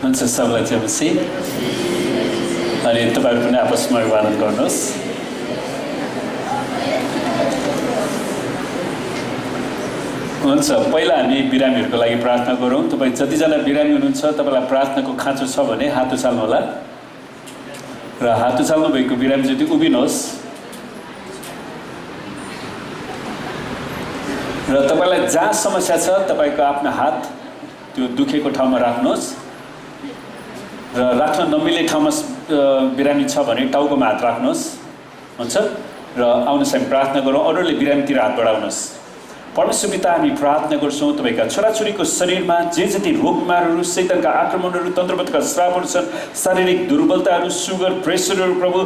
हुन्छ सबलाई जबसी अनि तपाईहरु पनि आपसमा अभिवादन गर्नुहोस्। हुन्छ, पहिला हामी बिरामीहरुको लागि प्रार्थना गरौँ। तपाई जतिजना बिरामी हुनुहुन्छ तपाईलाई प्रार्थनाको खाँचो छ भने हात उचाल्नु होला र हात उचाल्नु भएको बिरामी जति उभिनुहोस् र तपाईलाई जहाँ समस्या छ तपाईको आफ्नो हात त्यो दुखेको ठाउँमा राख्नुहोस् र राख्न नमिल्ने ठाउँमा बिरामी छ भने टाउकोमा हात राख्नुहोस्। हुन्छ, र आउनुहोस् हामी प्रार्थना गरौँ। अरूले बिरामीतिर हात बढाउनुहोस्। परमेश्वर पिता, हामी प्रार्थना गर्छौँ तपाईका छोराछोरीको शरीरमा जे जति रोग बिमारहरू, शैतानका आक्रमणहरू, तन्त्रपतका श्रापहरू छन्, शारीरिक दुर्बलताहरू, सुगर, प्रेसरहरू प्रभु,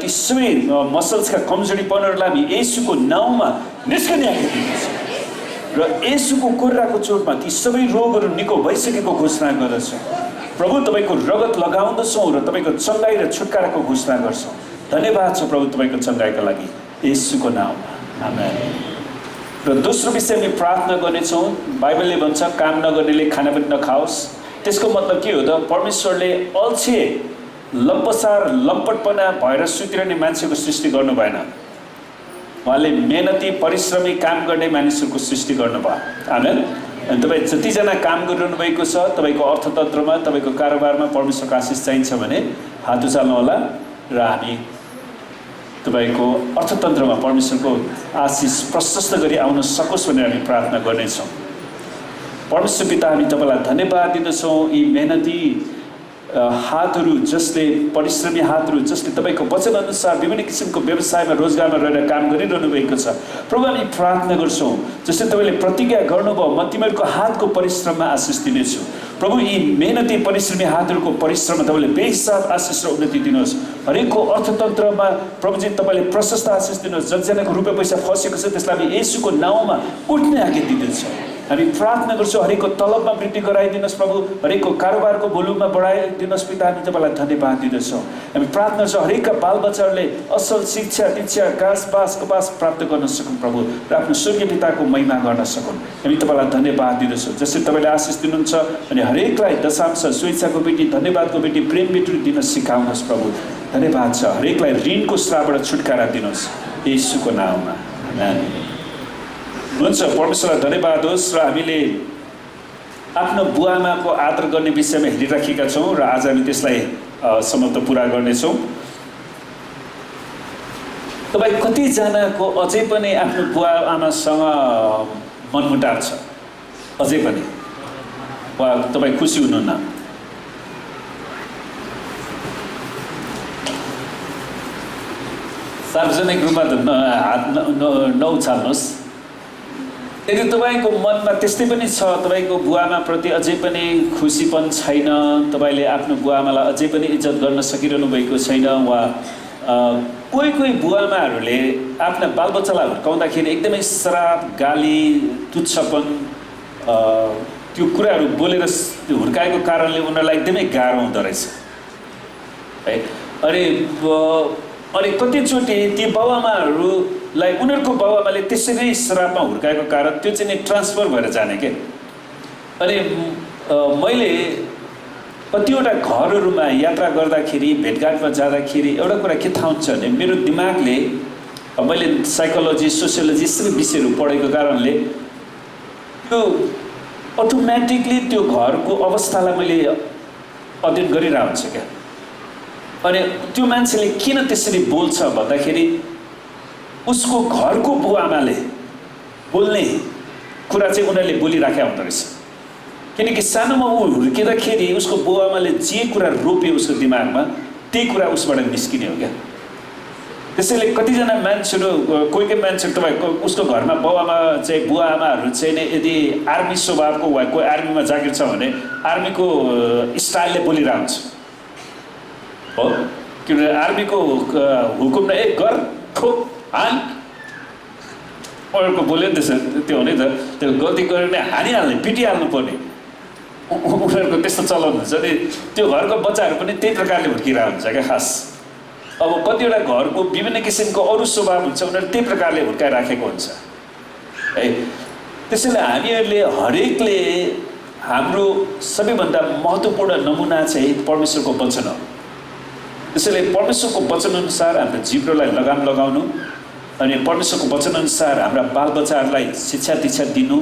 ती सबै मसल्सका कमजोरीपनहरूलाई हामी येशूको नाउँमा निस्कने आज्ञा दिन्छौँ र येशूको कोर्राको चोटमा ती सबै रोगहरू निको भइसकेको घोषणा गर्दछौँ। प्रभु, तपाईको रगत लगाउँदछौँ र तपाईको चंगाई र छुटकाराको घोषणा गर्छौँ। धन्यवाद छ प्रभु तपाईको चंगाईका लागि, येशूको नाउँमा, आमेन। र दोस्रो विषय हामी प्रार्थना गर्नेछौँ। बाइबलले भन्छ काम नगर्नेले खाना पनि नखाओस्। त्यसको मतलब के हो त? परमेश्वरले अल्छे, लम्पसार, लम्पटपना भएर सुतिरहने मान्छेको सृष्टि गर्नु भएन। उहाँले मेहनती, परिश्रमी, काम गर्ने मानिसहरूको सृष्टि गर्नुभयो। आमेन। अनि तपाईँ जतिजना काम गरिरहनु भएको छ, तपाईँको अर्थतन्त्रमा, तपाईँको कारोबारमा परमेश्वरको आशिष चाहिन्छ भने हात उचाल्नु होला र हामी तपाईको अर्थतन्त्रमा परमेश्वरको आशिष प्रशस्त गरी आउन सकोस् भनेर हामी प्रार्थना गर्नेछौँ। परमेश्वर पिता, हामी तपाईलाई धन्यवाद दिँदछौँ। यी मेहनती हातहरू, जसले परिश्रमी हातहरू, जसले तपाईको वचन अनुसार विभिन्न किसिमको व्यवसायमा, रोजगारमा रहेर काम गरिरहनु भएको छ, प्रभु हामी प्रार्थना गर्छौँ जसले तपाईँले प्रतिज्ञा गर्नुभयो, म तिमीहरूको हातको परिश्रममा आशिष दिनेछु। प्रभु, यी मेहनती परिश्रमी हातहरूको परिश्रममा तपाईँले बेहिसाब आशिष र उन्नति दिनुहोस्। हरेकको अर्थतन्त्रमा प्रभुजी तपाईँले प्रशस्त आशिष दिनुहोस्। जतिजनाको रुपियाँ पैसा फसेको छ त्यसलाई हामी येशूको नाउँमा उठ्ने आज्ञा दिँदैछौँ। हामी प्रार्थना गर्छौँ हरेकको तलबमा वृद्धि गराइदिनुहोस् प्रभु, हरेकको कारोबारको भोल्युममा बढाइदिनुहोस् पिता। हामी तपाईँलाई धन्यवाद दिँदछौँ। हामी प्रार्थना गर्छौँ हरेकका बालबच्चाहरूले असल शिक्षा, दीक्षा, घाँस कपास प्राप्त गर्न सकुन् प्रभु, र आफ्नो स्वर्गीय पिताको महिमा गर्न सकुन्। हामी तपाईँलाई धन्यवाद दिँदछौँ जसले तपाईँले आशिष दिनुहुन्छ। अनि हरेकलाई दशांश, स्वेच्छाको बेटी, धन्यवादको बेटी, प्रेम बेटी दिन सिकाउनुहोस् प्रभु। धन्यवाद छ। हरेकलाई ऋणको श्रापबाट छुटकारा दिनुहोस् येशूको नाउँमा, आमेन। हुन्छ, परमेश्वरलाई धन्यवाद होस्। र हामीले आफ्नो बुवाआमाको आदर गर्ने विषयमा हेरिराखेका छौँ र आज हामी त्यसलाई समाप्त पुरा गर्नेछौँ। तपाईँ कतिजनाको अझै पनि आफ्नो बुवाआमासँग मनमुटाव छ? अझै पनि वा तपाईँ खुसी हुनुहुन्न? सार्वजनिक रूपमा त हात नउचाल्नुहोस्। यदि तपाईँको मनमा त्यस्तै पनि छ, तपाईँको बुवाआमाप्रति अझै पनि खुसीपन छैन, तपाईँले आफ्नो बुवाआमालाई अझै पनि इज्जत गर्न सकिरहनु भएको छैन, वा कोही कोही बुवाआमाहरूले आफ्ना बालबच्चालाई हुर्काउँदाखेरि एकदमै श्राप, गाली, तुच्छपन त्यो कुराहरू बोलेर हुर्काएको कारणले उनीहरूलाई एकदमै गाह्रो हुँदो रहेछ है। अनि कतिचोटि ती बाबुआमाहरूलाई उनीहरूको बाबुआमाले त्यसरी श्रापमा हुर्काएको कारण त्यो चाहिँ ट्रान्सफर भएर जाने के। अनि मैले कतिवटा घरहरूमा यात्रा गर्दाखेरि, भेटघाटमा जाँदाखेरि एउटा कुरा के थाहा हुन्छ भने मेरो दिमागले, मैले साइकोलोजी, सोसियोलोजी सबै विषयहरू पढेको कारणले त्यो अटोमेटिकली त्यो घरको अवस्थालाई मैले अध्ययन गरिरहेको हुन्छु क्या। अनि त्यो मान्छेले किन त्यसरी बोल्छ भन्दाखेरि उसको घरको बुवाआमाले बोल्ने कुरा चाहिँ उनीहरूले बोलिराखेका हुँदो रहेछ। किनकि सानोमा ऊ हुर्किँदाखेरि उसको बुवाआमाले जे कुरा रोप्यो उसको दिमागमा त्यही कुरा उसबाट निस्किने हो क्या। त्यसैले कतिजना मान्छेहरू, कोही कोही मान्छेहरू तपाईँको उसको घरमा बाबुआमा चाहिँ, बुवाआमाहरू चाहिँ नै यदि आर्मी स्वभावको वा कोही आर्मीमा जागिर छ भने आर्मीको स्टाइलले बोलिरहेको हुन्छ हो। किनभने आर्मीको हुकुममा एक गर, ठोक, हान, अरूको बोल्यो नि त्यसो, त्यो हुने त, त्यो गल्ती गऱ्यो भने हानिहाल्ने, पिटिहाल्नु पर्ने, उनीहरूको त्यस्तो चलन हुन्छ नि। त्यो घरको बच्चाहरू पनि त्यही प्रकारले हुर्किरहेको हुन्छ क्या खास। अब कतिवटा घरको विभिन्न किसिमको अरू स्वभाव हुन्छ, उनीहरू त्यही प्रकारले हुर्काइराखेको हुन्छ है। त्यसैले हामीहरूले हरेकले हाम्रो सबैभन्दा महत्त्वपूर्ण नमुना चाहिँ परमेश्वरको वचन हो। त्यसैले परमेश्वरको वचनअनुसार हाम्रो जिब्रोलाई लगाम लगाउनु अनि परमेश्वरको वचनअनुसार हाम्रा बालबच्चाहरूलाई शिक्षा दीक्षा दिनु,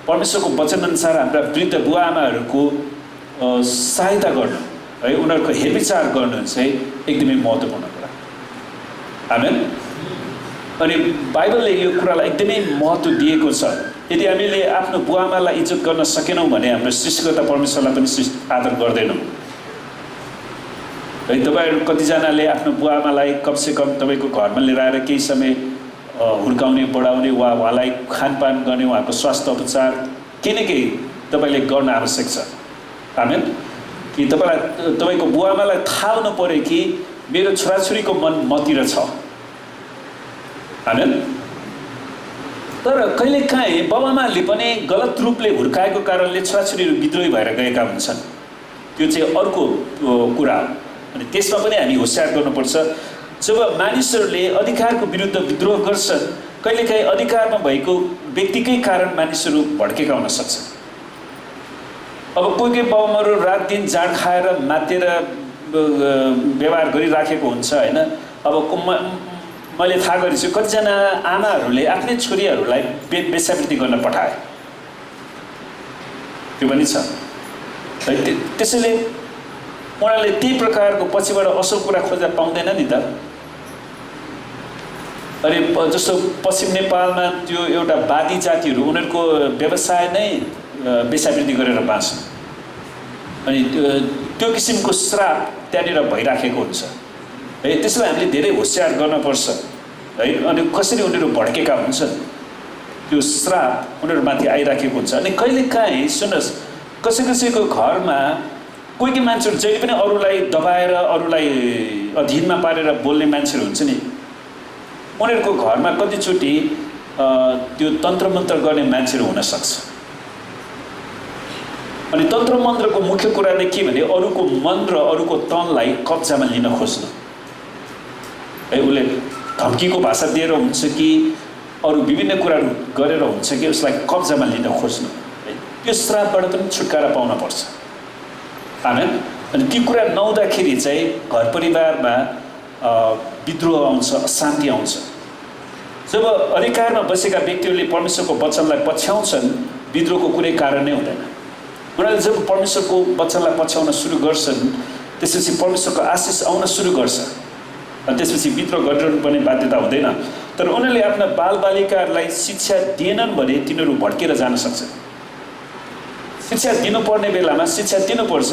परमेश्वरको वचनअनुसार हाम्रा वृद्ध बुवाआमाहरूको सहायता गर्नु है, उनीहरूको हेरविचार गर्नु चाहिँ एकदमै महत्त्वपूर्ण कुरा। आमेन। अनि बाइबलले यो कुरालाई एकदमै महत्त्व दिएको छ। यदि हामीले आफ्नो बुवाआमालाई इज्जत गर्न सकेनौँ भने हाम्रो सृष्टिकर्ता परमेश्वरलाई पनि आदर गर्दैनौँ है। तपाईँहरू कतिजनाले आफ्नो बुवाआमालाई कमसेकम तपाईँको घरमा लिएर आएर केही समय हुर्काउने, बढाउने, उहाँलाई खानपान गर्ने, उहाँको स्वास्थ्य उपचार केही न केही तपाईँले गर्न आवश्यक छ। आमेन। कि तपाईँको बुवाआमालाई थाहा हुनु पऱ्यो कि मेरो छोराछोरीको मन मतिर छ। आमेन। तर कहिलेकाहीँ बाबुआमाले पनि गलत रूपले हुर्काएको कारणले छोराछोरीहरू विद्रोही भएर गएका हुन्छन्। त्यो चाहिँ अर्को कुरा हो। अनि त्यसमा पनि हामी होसियार गर्नुपर्छ। जब मानिसहरूले अधिकारको विरुद्ध विद्रोह गर्छन्, कहिलेकाहीँ अधिकारमा भएको व्यक्तिकै कारण मानिसहरू भड्केका हुन सक्छन्। अब कोही बाबुआमाहरू रात दिन जाँड खाएर मातेर व्यवहार गरिराखेको हुन्छ होइन। अब मैले थाहा गरेको छु कतिजना आमाहरूले आफ्नै छोरीहरूलाई वेश्यावृत्ति गर्न पठाए, त्यो पनि छ। त्यसैले उनीहरूले त्यही प्रकारको पछिबाट असल कुरा खोज्दा पाउँदैन नि त। अनि जस्तो पश्चिम नेपालमा त्यो एउटा वादी जातिहरू उनीहरूको व्यवसाय नै वेश्यावृत्ति गरेर बाँच्नु, अनि त्यो किसिमको श्राप त्यहाँनिर भइराखेको हुन्छ है। त्यसलाई हामीले धेरै होसियार गर्नुपर्छ है। अनि कसरी उनीहरू भड्केका हुन्छन्, त्यो श्राप उनीहरूमाथि आइराखेको हुन्छ। अनि कहिलेकाहीँ सुन्नुहोस्, कसैको घरमा कोही मान्छेहरू जहिले पनि अरूलाई दबाएर अरूलाई अधीनमा पारेर बोल्ने मान्छेहरू हुन्छ नि, उनीहरूको घरमा कतिचोटि त्यो तन्त्र मन्त्र गर्ने मान्छेहरू हुनसक्छ। अनि तन्त्र मन्त्रको मुख्य कुरा नै के भने अरूको मन र अरूको तनलाई कब्जामा लिन खोज्नु है। उसले धम्कीको भाषा दिएर हुन्छ कि अरू विभिन्न कुराहरू गरेर हुन्छ कि उसलाई कब्जामा लिन खोज्नु है। त्यो श्रापबाट पनि छुटकारा पाउन पर्छ। आमेन। अनि ती कुरा नहुँदाखेरि चाहिँ घर परिवारमा विद्रोह आउँछ, अशान्ति आउँछ। जब अधिकारमा बसेका व्यक्तिहरूले परमेश्वरको वचनलाई पछ्याउँछन्, विद्रोहको कुनै कारण नै हुँदैन। उनीहरूले जब परमेश्वरको वचनलाई पछ्याउन सुरु गर्छन्, त्यसपछि परमेश्वरको आशिष आउन सुरु गर्छ। अनि त्यसपछि विद्रोह गरिरहनुपर्ने बाध्यता हुँदैन। तर उनीहरूले आफ्ना बालबालिकाहरूलाई शिक्षा दिएनन् भने तिनीहरू भड्केर जान सक्छन्। शिक्षा दिनुपर्ने बेलामा शिक्षा दिनुपर्छ।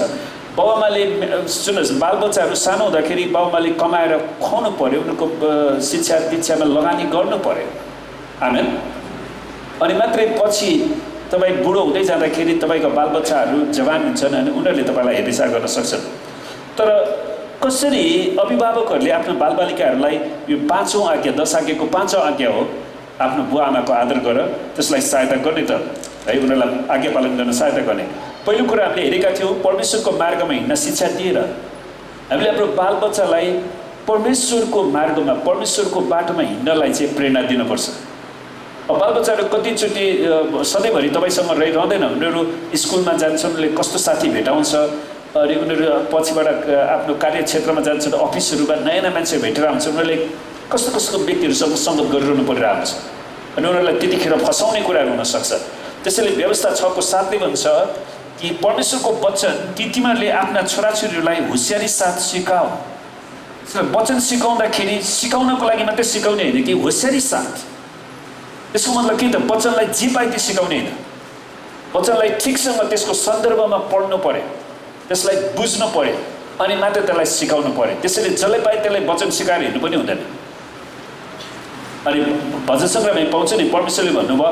बाबुआमाले सुन्नुहोस्, बालबच्चाहरू सानो हुँदाखेरि बाबुआमाले कमाएर खुवाउनु पर्यो, उनीहरूको शिक्षा दीक्षामा लगानी गर्नु पर्यो। आमेन। अनि मात्रै पछि तपाईँ बुढो हुँदै जाँदाखेरि तपाईँको बालबच्चाहरू जवान हुन्छन् अनि उनीहरूले तपाईँलाई हेरविचार गर्न सक्छन्। तर कसरी अभिभावकहरूले आफ्नो बालबालिकाहरूलाई यो 5औं आज्ञा, 10 आज्ञाको 5औं आज्ञा हो, आफ्नो बुवाआमाको आदर गर, त्यसलाई सहायता गर्ने त है, उनीहरूलाई आज्ञा पालन गर्न सहायता गर्ने। पहिलो कुरा हामीले हेरेका थियौँ, परमेश्वरको मार्गमा हिँड्न शिक्षा दिएर हामीले हाम्रो बालबच्चालाई परमेश्वरको मार्गमा, परमेश्वरको बाटोमा हिँड्नलाई चाहिँ प्रेरणा दिनुपर्छ। बालबच्चाहरू कतिचोटि सधैँभरि तपाईँसँग रहिरहँदैन। उनीहरू स्कुलमा जान्छन्, उनीहरूले कस्तो साथी भेटाउँछ, अनि उनीहरू पछिबाट आफ्नो कार्यक्षेत्रमा जान्छन्, अफिसहरूमा नयाँ नयाँ मान्छे भेटेर आउँछन्, उनीहरूले कस्तो कस्तो व्यक्तिहरूसँग सङ्गत गरिरहनु परिरहेको हुन्छ अनि उनीहरूलाई त्यतिखेर फसाउने कुराहरू हुनसक्छ। त्यसैले व्यवस्था 6 को 7ले भन्छ कि परमेश्वरको वचन तिमीहरूले आफ्ना छोराछोरीहरूलाई होसियारी साथ सिकाऊ। वचन सिकाउँदाखेरि सिकाउनको लागि मात्रै सिकाउने होइन कि होसियारी साथ। त्यसको मतलब के त, वचनलाई जे पाए त्यो सिकाउने होइन, वचनलाई ठिकसँग त्यसको सन्दर्भमा पढ्नु पर्यो, त्यसलाई बुझ्नु पर्यो अनि मात्र त्यसलाई सिकाउनु पर्यो। त्यसैले जसले पाए त्यसलाई वचन सिकाएर हिँड्नु पनि हुँदैन। अनि भजन सङ्ग्रहमा पाउँछ नि, परमेश्वरले भन्नुभयो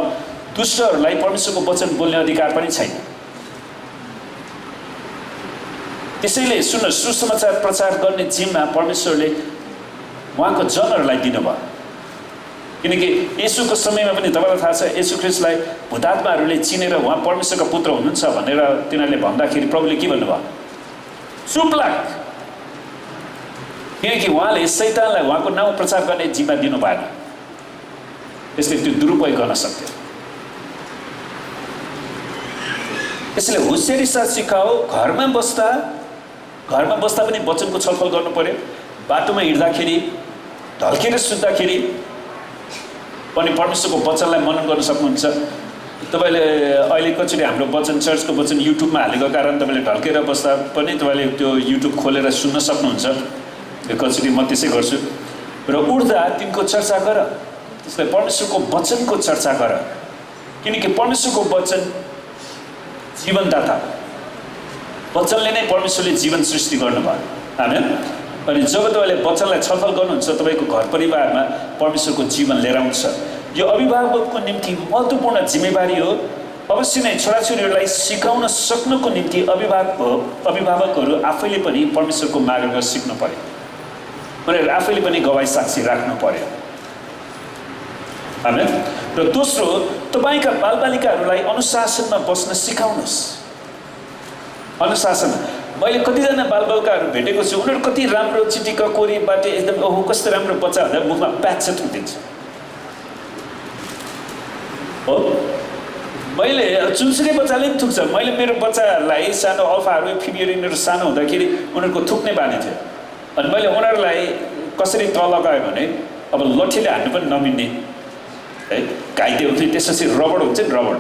दुष्टहरूलाई परमेश्वरको वचन बोल्ने अधिकार पनि छैन। त्यसैले सुन्नु, सुसमाचार प्रचार गर्ने जिम्मा परमेश्वरले उहाँको जनहरूलाई दिनुभयो। किनकि येशूको समयमा पनि तपाईँलाई थाहा छ, येशू ख्रीष्टलाई भूतात्माहरूले चिनेर उहाँ परमेश्वरको पुत्र हुनुहुन्छ भनेर तिनीहरूले भन्दाखेरि प्रभुले के भन्नुभयो, चुप लाग, किनकि उहाँले शैतानलाई उहाँको नाउँ प्रचार गर्ने जिम्मा दिनु भएन। त्यसले त्यो दुरुपयोग गर्न सक्थ्यो। यसले होसियारी साथ सिकाऊ। घरमा बस्दा पनि वचनको छलफल गर्नु पर्यो। बाटोमा हिँड्दाखेरि, ढल्केर सुत्दाखेरि पनि परमेश्वरको वचनलाई मनन गर्न सक्नुहुन्छ। तपाईले अहिले कचोटि हाम्रो वचन चर्चको वचन युट्युबमा हालेको कारण तपाईले ढल्केर बस्दा पनि तपाईले त्यो युट्युब खोलेर सुन्न सक्नुहुन्छ। कचोटि म त्यसै गर्छु। र उठ्दा तिनको चर्चा गर, त्यसलाई परमेश्वरको वचनको चर्चा गर, किनकि परमेश्वरको वचन जीवनदाता। वचनले नै परमेश्वरले जीवन सृष्टि गर्नुभयो। आमेन। अनि जब तपाईले वचनलाई छलफल गर्नुहुन्छ, तपाईको घर परिवारमा परमेश्वरको जीवन लिएर आउँछ। यो अभिभावकको निम्ति महत्त्वपूर्ण जिम्मेवारी हो। अवश्य नै छोराछोरीहरूलाई सिकाउन सक्नुको निम्ति अभिभावकहरू आफैले पनि परमेश्वरको मार्ग सिक्नु पर्यो। उनीहरू आफैले पनि गवाई साक्षी राख्नु पर्यो। आमेन। र दोस्रो, तपाईका बालबालिकाहरूलाई अनुशासनमा बस्न सिकाउनुहोस्। अनुशासन। मैले कतिजना बालबालिकाहरू भेटेको छु, उनीहरू कति राम्रो चिटिक्क कोरी बाटे एकदम ओहो कस्तो राम्रो बच्चा हुँदा मुखमा प्याच थुकिदिन्छ। हो, मैले जुनसुकै बच्चाले पनि थुक्छ। मैले मेरो बच्चाहरूलाई सानो अल्फाहरू फिबियरिनहरू सानो हुँदाखेरि उनीहरूको थुक्ने बानी थियो। अनि मैले उनीहरूलाई कसरी तल लगायो भने अब लठीले हान्नु पनि नमिन्ने है, घाइते हुन्थ्यो। त्यसपछि रबड हुन्छ नि, रबड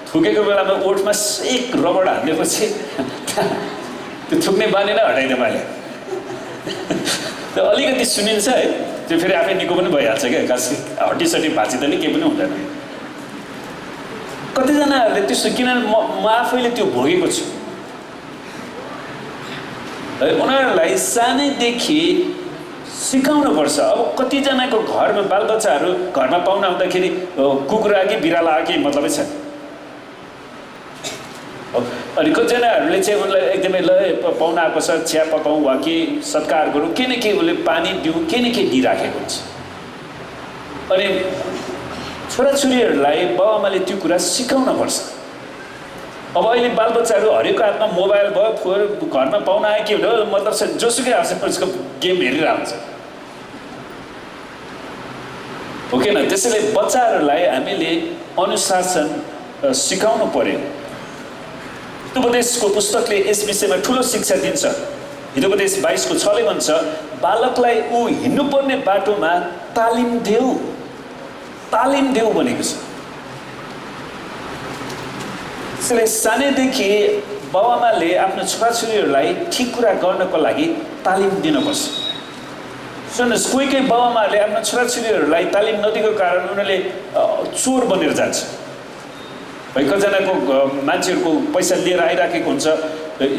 थुकेको बेलामा ओठमा एक रबड हानिदिएपछि त्यो थुक्ने बानी नै हटाइदिएँ मैले। त्यो अलिकति सुनिन्छ है, त्यो फेरि आफै निको पनि भइहाल्छ क्या। खासै हड्डीसड्डी भाँचिँदा नि केही पनि हुँदैन। कतिजनाहरूले त्यस्तो, किनभने म आफैले त्यो भोगेको छु है। उनीहरूलाई सानैदेखि सिकाउनुपर्छ। अब कतिजनाको घरमा बालबच्चाहरू घरमा पाहुना आउँदाखेरि कुकुर आयो कि बिरालो आयो कि मतलबै छैन। अनि कतिजनाहरूले चाहिँ उनलाई एकदमै ल पाहुना आएको छ चिया पकाउँ वा के सत्कार गरौँ, के न के उसले पानी दिउँ, के न के दिइराखेको हुन्छ। अनि छोराछोरीहरूलाई बाबुआमाले त्यो कुरा सिकाउनुपर्छ। अब अहिले बालबच्चाहरू हरेक हातमा मोबाइल भयो, फोन, घरमा पाहुना आयो के भन्यो मतलब जोसुकै आउँछ उसको गेम हेरिरहेको हुन्छ, हो कि न। त्यसैले बच्चाहरूलाई हामीले अनुशासन सिकाउनु पर्यो। हितोपदेशको पुस्तकले यस विषयमा ठुलो शिक्षा दिन्छ। हितोपदेश 22:6 भन्छ, बालकलाई ऊ हिँड्नुपर्ने बाटोमा तालिम देऊ, तालिम देऊ भनेको छ। त्यसैले सानैदेखि बाबुआमाले आफ्नो छोराछोरीहरूलाई ठिक कुरा गर्नको लागि तालिम दिनुपर्छ। सुन्नुहोस्, कोही कोही बाबुआमाहरूले आफ्नो छोराछोरीहरूलाई तालिम नदिएको कारण उनीहरूले चोर बनेर जान्छ। कतिजनाको मान्छेहरूको पैसा लिएर आइराखेको हुन्छ,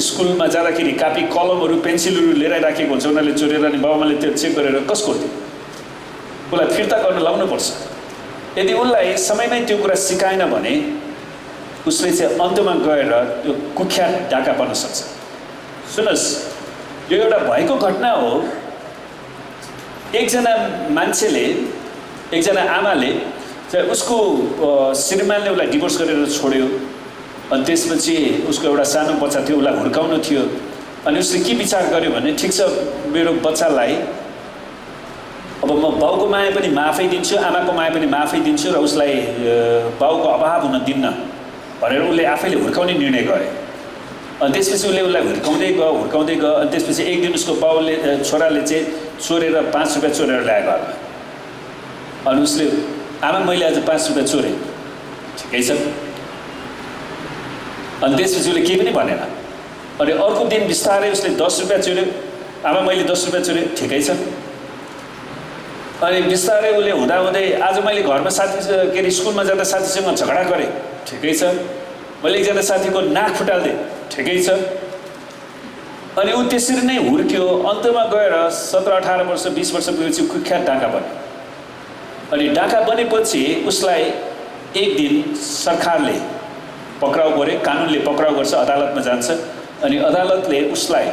स्कुलमा जाँदाखेरि कापी कलमहरू पेन्सिलहरू लिएर आइराखेको हुन्छ, उनीहरूले चोरेर। अनि बाबुआमाले त्यो चेक गरेर कसको थियो उसलाई फिर्ता गर्न लाउनुपर्छ। यदि उसलाई समयमै त्यो कुरा सिकाएन भने उसले चाहिँ अन्तमा गएर त्यो कुख्यात डाका बन्न सक्छ। सुन्नुहोस्, यो एउटा भएको घटना हो। एकजना मान्छेले, एकजना आमाले चाहिँ उसको श्रीमानले उसलाई डिभोर्स गरेर छोड्यो। अनि त्यसपछि उसको एउटा सानो बच्चा थियो, उसलाई हुर्काउनु थियो। अनि उसले के विचार गर्यो भने ठिक छ, मेरो बच्चालाई अब म बाउको माया पनि माफै दिन्छु, आमाको माया पनि माफै दिन्छु र उसलाई बाउको अभाव हुन दिन्न भनेर उसले आफैले हुर्काउने निर्णय गरे। अनि त्यसपछि उसले उसलाई हुर्काउँदै गयो। अनि त्यसपछि एक दिन उसको बाउले छोराले चाहिँ चोरेर 5 रुपियाँ चोरेर ल्याएको घरमा। अनि उसले, आमा मैले आज 5 रुपियाँ चोरेँ। ठिकै छ। अनि त्यसपछि उसले केही पनि भनेन। अनि अर्को दिन बिस्तारै उसले 10 रुपियाँ चोर्यो। आमा मैले 10 रुपियाँ चोरेँ। ठिकै छ। अनि बिस्तारै उसले हुँदाहुँदै आज मैले घरमा साथी के अरे स्कुलमा जाँदा साथीसँग झगडा गरेँ। ठिकै छ। मैले एकजना साथीको नाक फुटाल्दिएँ। ठिकै छ। अनि ऊ त्यसरी नै हुर्क्यो। अन्तमा गएर 17-18 वर्ष 20 वर्ष पुगेपछि कुख्यात डाका बन्यो। अनि डाका बनेपछि उसलाई एक दिन सरकारले पक्राउ गरे, कानुनले पक्राउ गर्छ, अदालतमा जान्छ। अनि अदालतले उसलाई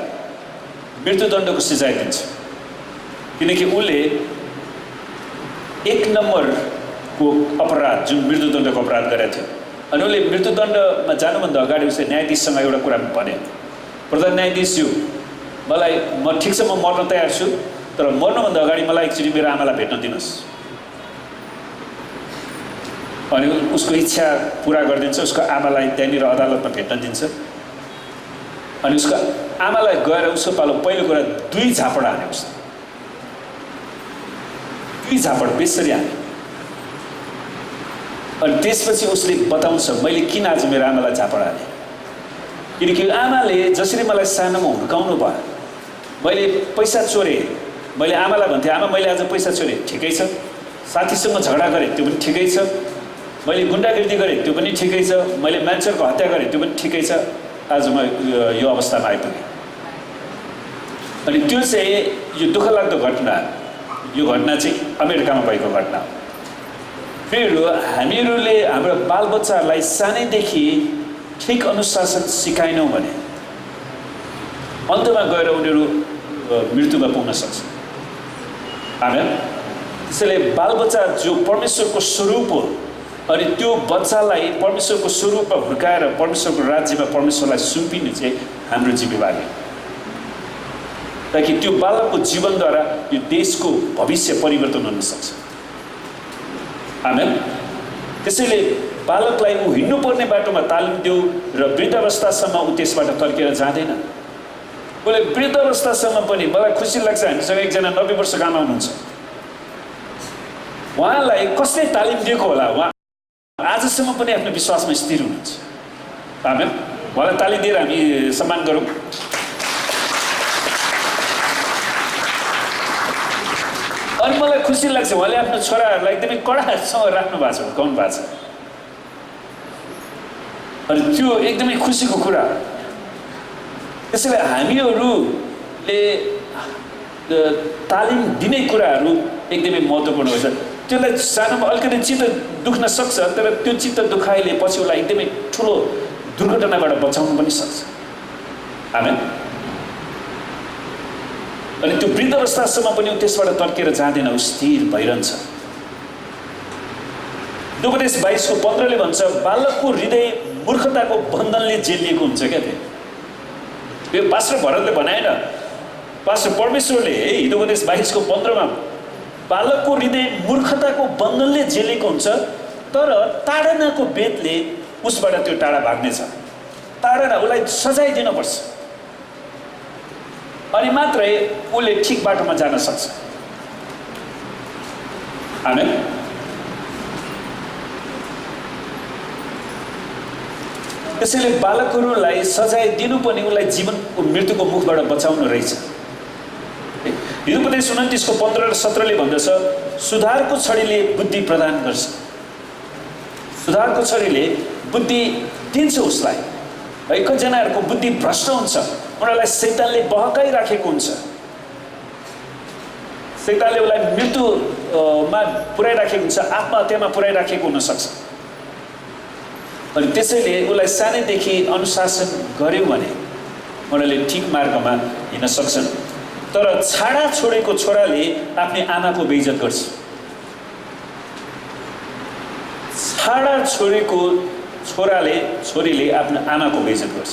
मृत्युदण्डको सजाय दिन्छ, किनकि उसले 1 नम्बरको अपराध जुन मृत्युदण्डको अपराध गरेको थियो। अनि उसले मृत्युदण्डमा जानुभन्दा अगाडि उसले न्यायाधीशसँग एउटा कुरा भने, प्रधान न्यायाधीशज्यू, म ठिक छ, म मर्न तयार छु, तर मर्नुभन्दा अगाडि मलाई एकचोटि मेरो आमालाई भेट्न दिनुहोस्। अनि उसको इच्छा पुरा गरिदिन्छ, उसको आमालाई त्यहाँनिर अदालतमा भेट्न दिन्छ। अनि उसको आमालाई गएर उसको पालो पहिलो कुरा 2 झापड हाने उसले, 2 झापड बेसरी हाने। अनि त्यसपछि उसले बताउँछ मैले किन आज मेरो आमालाई झापड हाने, किनकि आमाले जसरी मलाई सानोमा हुर्काउनु भयो, मैले पैसा चोरेँ, मैले आमालाई भन्थेँ आमा मैले आज पैसा चोरेँ, ठिकै छ, साथीसँग झगडा गरेँ त्यो पनि ठिकै छ, मैले गुन्डागिर्दी गरेँ त्यो पनि ठिकै छ, मैले मान्छेहरूको हत्या गरेँ त्यो पनि ठिकै छ, आज म यो अवस्थामा आइपुगेँ। अनि त्यो चाहिँ यो दुःखलाग्दो घटना, यो घटना चाहिँ अमेरिकामा भएको घटना हो। फेरि हामीहरूले हाम्रो बालबच्चाहरूलाई सानैदेखि ठिक अनुशासन सिकाएनौँ भने अन्तमा गएर उनीहरू मृत्युमा पुग्न सक्छ। आमेन। त्यसैले बालबच्चा जो परमेश्वरको स्वरूप हो, अनि त्यो बच्चालाई परमेश्वरको स्वरूपमा हुर्काएर परमेश्वरको राज्यमा परमेश्वरलाई सुम्पिनु चाहिँ हाम्रो जिम्मेवारी हो, ताकि त्यो बालकको जीवनद्वारा यो देशको भविष्य परिवर्तन हुन सक्छ। आमेन। त्यसैले बालकलाई ऊ हिँड्नुपर्ने बाटोमा तालिम देऊ र वृद्धावस्थासम्म ऊ त्यसबाट तर्केर जाँदैन। उसले वृद्धावस्थासम्म पनि मलाई खुसी लाग्छ, हामीसँग एकजना 90 वर्षको आमा हुनुहुन्छ, उहाँलाई कसले तालिम दिएको होला, उहाँ आजसम्म पनि आफ्नो विश्वासमा स्थिर हुनुहुन्छ। आमेन। उहाँलाई तालिम दिएर हामी सम्मान गरौँ। अनि मलाई खुसी लाग्छ उहाँले आफ्नो छोराहरूलाई एकदमै कडासँग राख्नु भएको छ, हुर्काउनु भएको छ। अनि त्यो एकदमै खुसीको कुरा। त्यसैले हामीहरूले तालिम दिने कुराहरू एकदमै महत्त्वपूर्ण हुन्छ। त्यसलाई सानोमा अलिकति चित्त दुख्न सक्छ, तर त्यो चित्त दुखाइले पछि उसलाई एकदमै ठुलो दुर्घटनाबाट बचाउनु पनि सक्छ। आमेन। अनि त्यो वृद्धावस्थासम्म पनि त्यसबाट तर्केर जाँदैन, ऊ स्थिर भइरहन्छ। उपदेश 22:15 भन्छ बालकको हृदय मूर्खताको बन्धनले जेलिएको हुन्छ क्या। त्यो पास्टर भरतले भनेन, पास्टर परमेश्वरले उपदेश 22:15 बालकको हृदय मूर्खताको बन्धनले जेलिएको हुन्छ, तर ताडनाको बेतले उसबाट त्यो टाढा भाग्नेछ। ताडना, उसलाई सजाय दिनुपर्छ, अनि मात्रै उसले ठिक बाटोमा जान सक्छ। आमेन। त्यसैले बालकहरूलाई सजाय दिनु पनि उसलाई जीवनको मृत्युको मुखबाट बचाउनु रहेछ। उपदेश 29:15 र 17 भन्दछ सुधारको छडीले बुद्धि प्रदान गर्छ। सुधारको छडीले बुद्धि दिन्छ उसलाई। कतिजनाहरूको बुद्धि भ्रष्ट हुन्छ, उनीहरूलाई शैतानले बहकाइराखेको हुन्छ, शैतानले उसलाई मृत्युमा पुर्याइराखेको हुन्छ, आत्महत्यामा पुर्याइराखेको हुनसक्छ। अनि त्यसैले उसलाई सानैदेखि अनुशासन गर्यो भने उनीहरूले ठिक मार्गमा हिँड्न सक्छन्। तर छाडा छोडेको छोराले आफ्नो आमाको बेइज्जत गर्छ। छाडा छोडेको छोरीले आफ्नो आमाको बेइज्जत गर्छ।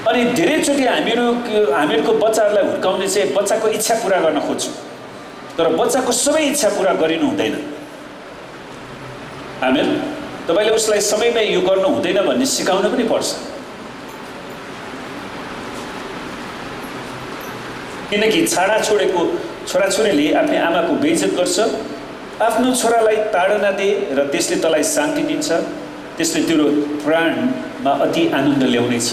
अनि धेरैचोटि हामीहरूको बच्चाहरूलाई हुर्काउने चाहिँ बच्चाको इच्छा पुरा गर्न खोज्छौँ, तर बच्चाको सबै इच्छा पुरा गरिनु हुँदैन। आमेन। तपाईँले उसलाई समयमै यो गर्नु हुँदैन भन्ने सिकाउनु पनि पर्छ, किनकि छाडा छोडेको छोराछोरीले आफ्नो आमाको बेइज्जत गर्छ। आफ्नो छोरालाई ताडना दे र त्यसले तँलाई शान्ति दिन्छ, त्यसले तेरो प्राणमा अति आनन्द ल्याउनेछ।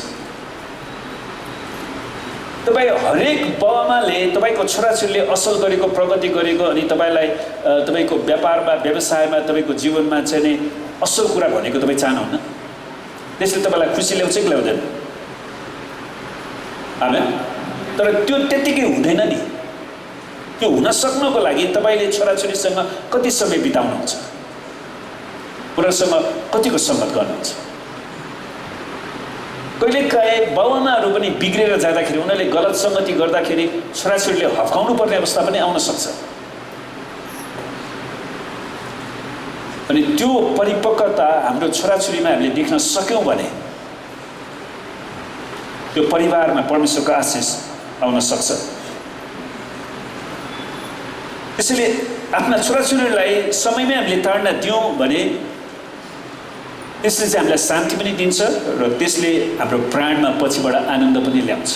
तपाईँ हरेक बाबुआमाले तपाईँको छोराछोरीले असल गरेको, प्रगति गरेको, अनि तपाईँलाई तपाईँको व्यापारमा, व्यवसायमा, तपाईँको जीवनमा चाहिँ नै असल कुरा भनेको तपाईँ चाहनुहुन्न? त्यसले तपाईँलाई खुसी ल्याउँछ कि ल्याउँदैन? आमेन। तर त्यो त्यत्तिकै हुँदैन नि। त्यो हुन सक्नको लागि तपाईँले छोराछोरीसँग कति समय बिताउनुहुन्छ, उनीहरूसँग कतिको संगत गर्नुहुन्छ। कहिलेकाहीँ बाबुआमाहरू पनि बिग्रेर जाँदाखेरि, उनीहरूले गलत सङ्गति गर्दाखेरि छोराछोरीले हप्काउनु पर्ने अवस्था पनि आउन सक्छ। अनि त्यो परिपक्वता हाम्रो छोराछोरीमा हामीले देख्न सक्यौँ भने त्यो परिवारमा परमेश्वरको आशिष आउन सक्छ। त्यसैले आफ्ना छोराछोरीलाई समयमै हामीले ताड्ना दियौँ भने त्यसले चाहिँ हामीलाई शान्ति पनि दिन्छ र त्यसले हाम्रो प्राणमा पछिबाट आनन्द पनि ल्याउँछ।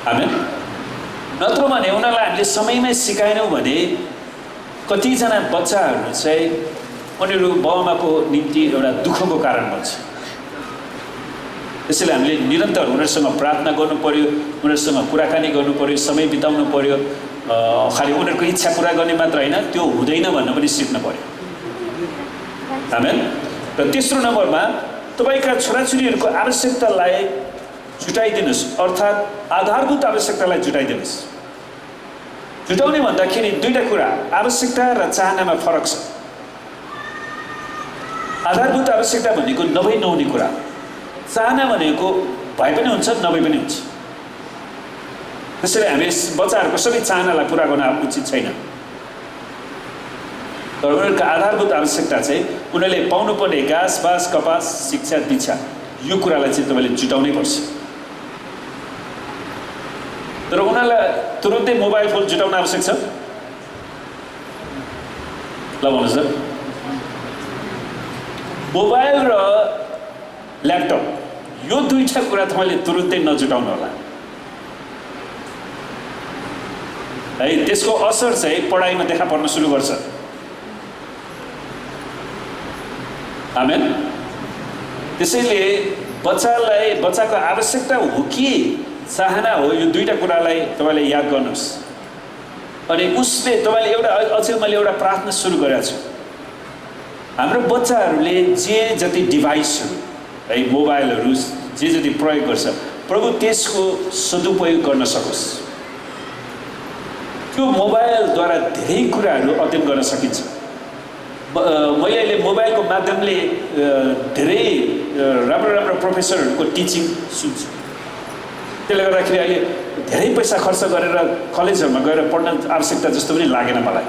आमेन। नत्र भने उनीहरूलाई हामीले समयमै सिकाएनौँ भने कतिजना बच्चाहरू चाहिँ उनीहरू बाउआमाको निम्ति एउटा दुःखको कारण बन्छ। त्यसैले हामीले निरन्तर उनीहरूसँग प्रार्थना गर्नु पर्यो, उनीहरूसँग कुराकानी गर्नु पर्यो, समय बिताउनु पर्यो। खालि उनीहरूको इच्छा पुरा गर्ने मात्र होइन, त्यो हुँदैन भन्न पनि सिक्नु पर्यो। आमेन। र तेस्रो नम्बरमा तपाईँका छोराछोरीहरूको आवश्यकतालाई जुटाइदिनुहोस्, अर्थात् आधारभूत आवश्यकतालाई जुटाइदिनुहोस्। जुटाउने भन्दाखेरि दुईटा कुरा, आवश्यकता र चाहनामा फरक छ। आधारभूत आवश्यकता भनेको नभई नहुने कुरा, चाहना भनेको भए पनि हुन्छ नभए पनि हुन्छ। त्यसैले हामी बच्चाहरूको सबै चाहनालाई पुरा गर्न उचित छैन। तर उनीहरूको आधारभूत आवश्यकता चाहिँ उनीहरूले पाउनुपर्ने घाँस बाँस कपास शिक्षा दीक्षा यो कुरालाई चाहिँ तपाईँले जुटाउनै पर्छ। तर उनीहरूलाई तुरुन्तै मोबाइल फोन जुटाउन आवश्यक छ? ल भन्नुहोस् त। मोबाइल र ल्यापटप यो दुईटा कुरा तपाईँले तुरुन्तै नजुटाउनु होला है। त्यसको असर चाहिँ पढाइमा देखा पर्न सुरु गर्छ। आमेन। त्यसैले बच्चाको आवश्यकता हो कि चाहना हो, यो दुईटा कुरालाई तपाईँले याद गर्नुहोस्। अनि उसले तपाईँले अझै मैले एउटा प्रार्थना सुरु गरेको छु, हाम्रो बच्चाहरूले जे जति डिभाइसहरू है, मोबाइलहरू जे जति प्रयोग गर्छ, प्रभु त्यसको सदुपयोग गर्न सकोस्। त्यो मोबाइलद्वारा धेरै कुराहरू अध्ययन गर्न सकिन्छ। मैले अहिले मोबाइलको माध्यमले धेरै राम्रो प्रोफेसरहरूको टिचिङ सुन्छु। त्यसले गर्दाखेरि अहिले धेरै पैसा खर्च गरेर कलेजहरूमा गएर पढ्न आवश्यकता जस्तो पनि लागेन मलाई।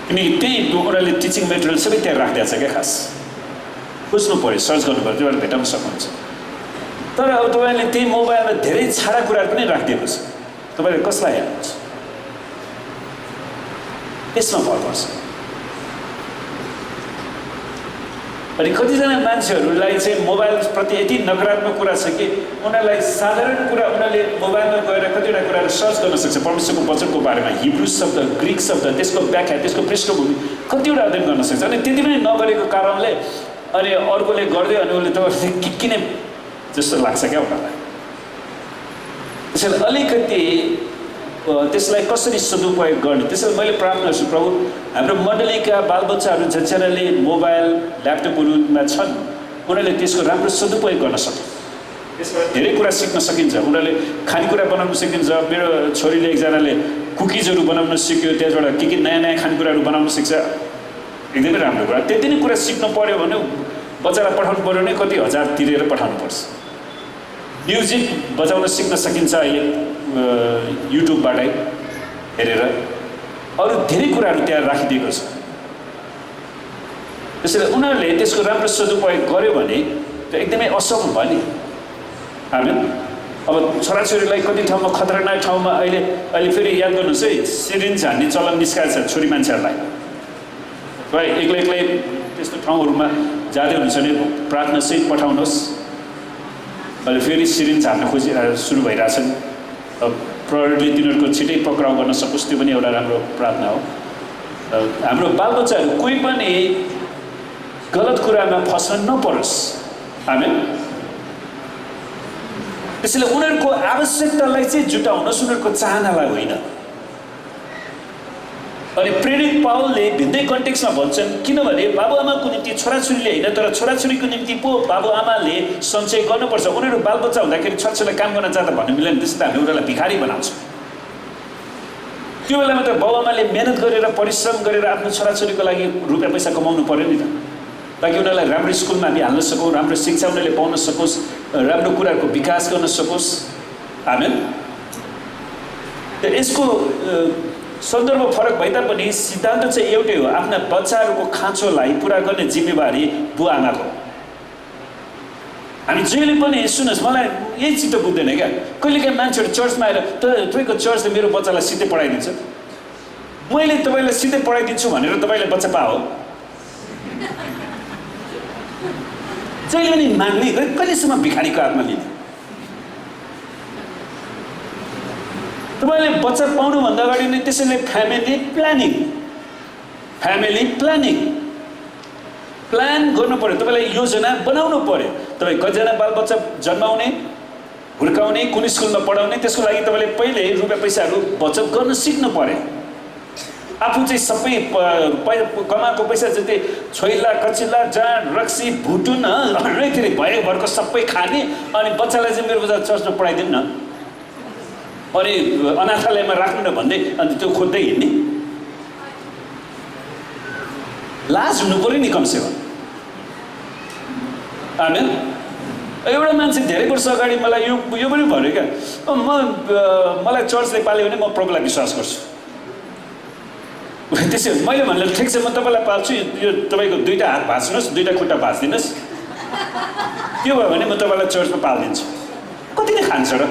किनकि त्यही उनीहरूले टिचिङ मेटेरियल सबै त्यहाँ राखिदिएको छ क्या। खास बुझ्नु पऱ्यो, सर्च गर्नु पऱ्यो, त्योबाट भेटाउन सक्नुहुन्छ। तर अब तपाईँले त्यही मोबाइलमा धेरै छाडा कुराहरू पनि राखिदिएको छ, तपाईँले कसलाई हेर्नुहुन्छ? यसमा भर पर्छ। अनि कतिजना मान्छेहरूलाई चाहिँ मोबाइलप्रति यति नकारात्मक कुरा छ कि उनीहरूलाई साधारण कुरा उनीहरूले मोबाइलमा गएर कतिवटा कुराहरू सर्च गर्न सक्छ। परमेश्वरको वचनको बारेमा हिब्रू शब्द, ग्रिक शब्द, त्यसको व्याख्या, त्यसको पृष्ठभूमि कतिवटा अध्ययन गर्न सक्छ। अनि त्यति पनि नगरेको कारणले अनि अर्कोले गर्दै अनि उसले तपाईँले किन जस्तो लाग्छ क्या उनीहरूलाई। त्यसैले अलिकति त्यसलाई कसरी सदुपयोग गर्ने, त्यसैले मैले प्रार्थना गर्छु, प्रभु हाम्रो मण्डलीका बालबच्चाहरू जतिजनाले मोबाइल ल्यापटपहरूमा छन् उनीहरूले त्यसको राम्रो सदुपयोग गर्न सक्छ। त्यसबाट धेरै कुरा सिक्न सकिन्छ। उनीहरूले खानेकुरा बनाउन सकिन्छ। मेरो छोरीले एकजनाले कुकिजहरू बनाउन सिक्यो, त्यसबाट के नयाँ खानेकुराहरू बनाउन सिक्छ। एकदमै राम्रो कुरा। त्यति नै कुरा सिक्नु पऱ्यो भने बच्चालाई पठाउनु पऱ्यो भने कति हजार तिरेर पठाउनु पर्छ। म्युजिक बजाउन सिक्न सकिन्छ अहिले युट्युबबाटै हेरेर। अरू धेरै कुराहरू त्यहाँ राखिदिएको छ। त्यसैले उनीहरूले त्यसको राम्रो सदुपयोग गर्यो भने त्यो एकदमै असफल भयो नि। आमेन। अब छोराछोरीलाई कति ठाउँमा खतरनाक ठाउँमा अहिले फेरि याद गर्नुहोस् है, सिरिन्ज हान्ने चलन निस्काएको छ छोरी मान्छेहरूलाई। तपाईँ एक्लै त्यस्तो ठाउँहरूमा जाँदै हुनुहुन्छ भने प्रार्थनासहित पठाउनुहोस्। अहिले फेरि सिरिन्ज हान्न सुरु भइरहेछन्। अब प्रहरीले तिनीहरूको छिटै पक्राउ गर्न सकोस्, त्यो पनि एउटा राम्रो प्रार्थना हो। हाम्रो बालबच्चाहरू कोही पनि गलत कुरामा फस्न नपरोस्। आमेन। त्यसैले उनीहरूको आवश्यकतालाई चाहिँ जुटाउनुहोस्, उनीहरूको चाहनालाई होइन। अनि प्रेरित पावलले भिन्दै कन्टेक्स्टमा भन्छन्, किनभने बाबुआमाको निम्ति छोराछोरीले होइन तर छोराछोरीको निम्ति पो बाबुआमाले सञ्चय गर्नुपर्छ। उनीहरू बालबच्चा हुँदाखेरि छोराछोरीलाई काम गर्न जाँदा भन्नु मिल्दैन, त्यसै त हामीले उनीहरूलाई भिखारी बनाउँछौँ। त्यो बेलामा त बाबुआमाले मेहनत गरेर परिश्रम गरेर आफ्नो छोराछोरीको लागि रुपियाँ पैसा कमाउनु पर्यो नि त, ताकि उनीहरूलाई राम्रो स्कुलमा हामी हाल्न सकौँ, राम्रो शिक्षा उनीहरूले पाउन सकोस्, राम्रो कुराहरूको विकास गर्न सकोस्। आमेन। यसको सन्दर्भ फरक भए तापनि सिद्धान्त चाहिँ एउटै हो। आफ्ना बच्चाहरूको खाँचोलाई पुरा गर्ने जिम्मेवारी बुवा आमाको। हामी जहिले पनि सुन्नुहोस्, मलाई यही चित्त बुझ्दैन क्या। कहिलेकाहीँ मान्छेहरू चर्चमा आएर तपाईँको चर्चले मेरो बच्चालाई सिधै पढाइदिन्छ, मैले तपाईँलाई सिधै पढाइदिन्छु भनेर तपाईँले बच्चा पाओ जहिले पनि मान्ने, कहिलेसम्म भिखारीको आत्मा लिने? तपाईँले बच्चा पाउनुभन्दा अगाडि नै त्यसैले फ्यामिली प्लान गर्नु पर्यो, तपाईँलाई योजना बनाउनु पर्यो। तपाईँ कतिजना बालबच्चा जन्माउने, हुर्काउने, कुन स्कुलमा पढाउने, त्यसको लागि तपाईँले पहिले रुपियाँ पैसाहरू बचत गर्न सिक्नु पर्यो। आफू चाहिँ सबै कमाएको पैसा जति छोइला कचिला जाँड रक्सी भुटुन हरेकतिर भयो भरको सबै खाने, अनि बच्चालाई चाहिँ मेरो बच्चा चर्चमा पढाइदिउँ न, अनि अनाथालयमा राख्नु न भन्दै अनि त्यो खोज्दै हिँड्ने। लाज हुनु पऱ्यो नि कमसेकम। आमेन। एउटा मान्छे धेरै वर्ष अगाडि मलाई यो पनि भन्यो क्या, मलाई चर्चले पाल्यो भने म प्रभुलाई विश्वास गर्छु। त्यसै मैले भन्नु ठिक छ, म तपाईँलाई पाल्छु, यो तपाईँको 2टा हात भाँच्नुहोस्, 2टा खुट्टा भाँचिदिनुहोस्, त्यो भयो भने म तपाईँलाई चर्चमा पालिदिन्छु। कति नै खान्छ र?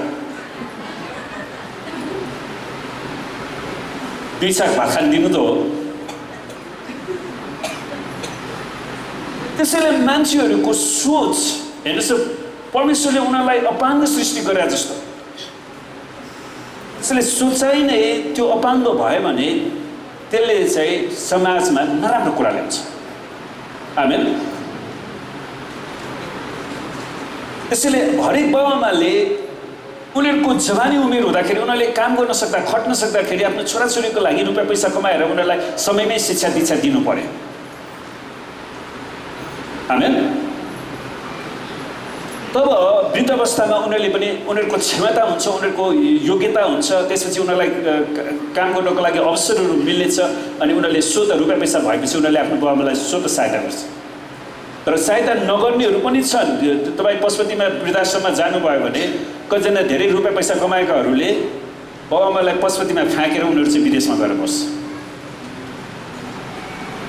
2 साग भात खानिदिनु त हो। त्यसैले मान्छेहरूको सोच हेर्नुहोस्, परमेश्वरले उनीहरूलाई अपाङ्ग सृष्टि गरे जस्तो, त्यसैले सोचाइ नै त्यो अपाङ्ग भयो भने त्यसले चाहिँ समाजमा नराम्रो कुरा ल्याउँछ। आमेन। त्यसैले हरेक बाबुआमाले उनीहरूको जवानी उमेर हुँदाखेरि उनीहरूले काम गर्न सक्दा, खट्न सक्दाखेरि आफ्नो छोराछोरीको लागि रुपियाँ पैसा कमाएर उनीहरूलाई समयमै शिक्षा दीक्षा दिनु पर्यो। आमेन। तब वृद्ध अवस्थामा उनीहरूले पनि उनीहरूको क्षमता हुन्छ, उनीहरूको योग्यता हुन्छ, त्यसपछि उनीहरूलाई काम गर्नको लागि अवसरहरू मिल्नेछ, अनि उनीहरूले स्वत रुपियाँ पैसा भएपछि उनीहरूले आफ्नो बाबुआमालाई स्वत सहायता गर्छ। तर सहायता नगर्नेहरू पनि छन्। तपाईँ पशुपतिमा वृद्धाश्रममा जानुभयो भने कतिजना धेरै रुपियाँ पैसा कमाएकाहरूले बाबुआमालाई पशुपतिमा फ्याँकेर उनीहरू चाहिँ विदेशमा गएर बस्छ।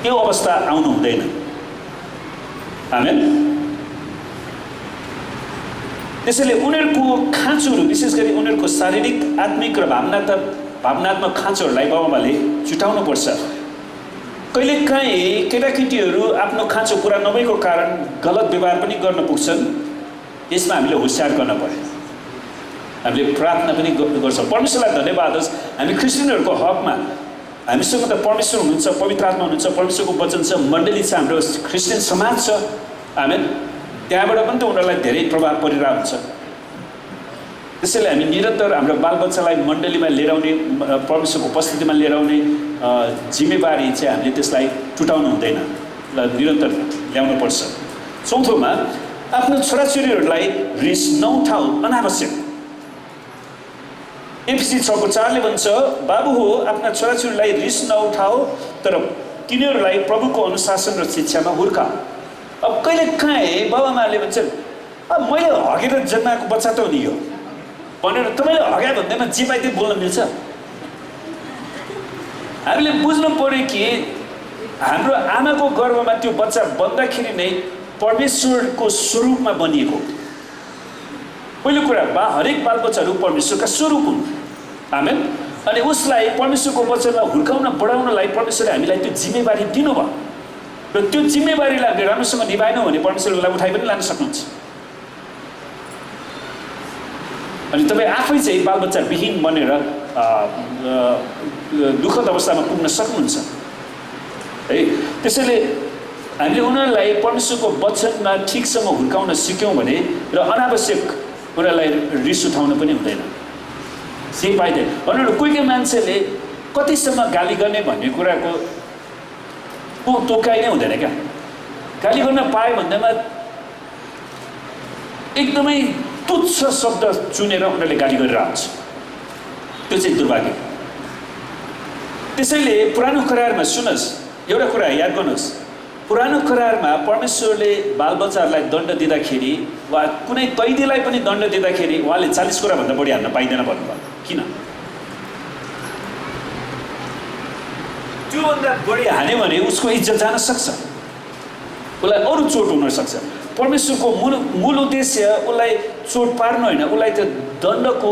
त्यो अवस्था आउनु हुँदैन। आमेन। त्यसैले उनीहरूको खाँचोहरू, विशेष गरी उनीहरूको शारीरिक, आत्मिक र भावनात्मक खाँचोहरूलाई बाबुआमाले छुटाउनुपर्छ। कहिलेकाहीँ केटाकेटीहरू आफ्नो खाँचो पुरा नभएको कारण गलत व्यवहार पनि गर्न पुग्छन्। यसमा हामीले होसियार गर्न पर्यो। हामीले प्रार्थना पनि गर्छौँ। परमेश्वरलाई धन्यवाद होस्, हामी क्रिस्चियनहरूको हकमा हामीसँग त परमेश्वर हुनुहुन्छ, पवित्र आत्मा हुनुहुन्छ, परमेश्वरको वचन छ, मण्डली छ, हाम्रो क्रिस्चियन समाज छ। आमेन। त्यहाँबाट पनि त उनीहरूलाई धेरै प्रभाव परिरहेको हुन्छ। त्यसैले हामी निरन्तर हाम्रो बालबच्चालाई मण्डलीमा लिएर आउने, परमेश्वरको उपस्थितिमा लिएर आउने जिम्मेवारी चाहिँ हामीले त्यसलाई टुटाउनु हुँदैन, र निरन्तर ल्याउनुपर्छ। चौथोमा, आफ्नो छोराछोरीहरूलाई रिस नउठाऊ अनावश्यक। एफिसी 6:4 भन्छ, बाबु हो आफ्ना छोराछोरीलाई रिस नउठाऊ, तर तिनीहरूलाई प्रभुको अनुशासन र शिक्षामा हुर्काऊ। अब कहिलेकाहीँ बाबुआमाले भन्छन्, अब मैले हगेर जन्माएको बच्चा त हो नि यो भनेर तपाईँले हग्या भन्दैमा जे पाइ त्यो बोल्न मिल्छ? हामीले बुझ्नु पर्यो कि हाम्रो आमाको गर्भमा त्यो बच्चा बन्दाखेरि नै परमेश्वरको स्वरूपमा बनिएको। पहिलो कुरा, हरेक बालबच्चाहरू परमेश्वरका स्वरूप हुन्। आमेन। अनि उसलाई परमेश्वरको वचनमा हुर्काउन बढाउनलाई परमेश्वरले हामीलाई त्यो जिम्मेवारी दिनुभयो, र त्यो जिम्मेवारीलाई हामीले राम्रोसँग निभाएनौँ भने परमेश्वरले उसलाई उठाइ पनि लान सक्नुहुन्छ। अनि तपाईँ आफै चाहिँ बालबच्चा विहीन बनेर दुःखद अवस्थामा पुग्न सक्नुहुन्छ है। त्यसैले हामीले उनीहरूलाई परमेश्वरको वचनमा ठिकसँग हुर्काउन सिक्यौँ भने र अनावश्यक उनीहरूलाई रिस उठाउन पनि हुँदैन, जे पाइँदैन। उनीहरू कोही मान्छेले कतिसम्म गाली गर्ने भन्ने कुराको तोकाइ नै हुँदैन क्या। गाली गर्न पायो भन्दैमा एकदमै तुच्छ शब्द चुनेर उनीहरूले गाली गरेर आउँछ, त्यो चाहिँ दुर्भाग्य। त्यसैले पुरानो करारमा सुन्नुहोस्, एउटा कुरा याद गर्नुहोस्, पुरानो करारमा परमेश्वरले बालबच्चाहरूलाई दण्ड दिँदाखेरि वा कुनै कैदीलाई पनि दण्ड दिँदाखेरि उहाँले 40 कुराभन्दा बढी हान्न पाइँदैन भन्नुभयो। किन? त्योभन्दा बढी हान्यो भने उसको इज्जत जान सक्छ। उसलाई अरू चोट हुनसक्छ। परमेश्वरको मूल उद्देश्य उसलाई चोट पार्नु होइन, उसलाई त्यो दण्डको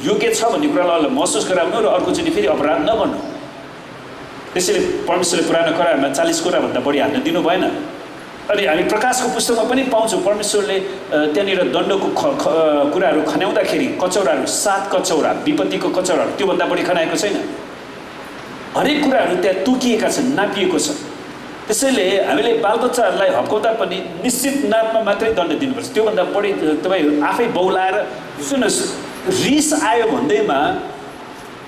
योग्य छ भन्ने कुरालाई महसुस गराउनु र अर्कोचोटि फेरि अपराध नगर्नु। त्यसैले परमेश्वरले पुरानो करारमा 40 कुराभन्दा बढी हाल्न दिनु भएन। अनि हामी प्रकाशको पुस्तकमा पनि पाउँछौँ परमेश्वरले त्यहाँनिर दण्डको कुराहरू खन्याउँदाखेरि कचौराहरू 7 कचौरा, विपत्तिको कचौराहरू त्योभन्दा बढी खनाएको छैन। हरेक कुराहरू त्यहाँ तोकिएका छन्, नापिएको छ। त्यसैले हामीले बालबच्चाहरूलाई हप्काउँदा पनि निश्चित नापमा मात्रै दण्ड दिनुपर्छ। त्योभन्दा बढी तपाईँ आफै बौलाएर सुन्नुहोस्, रिस आयो भन्दैमा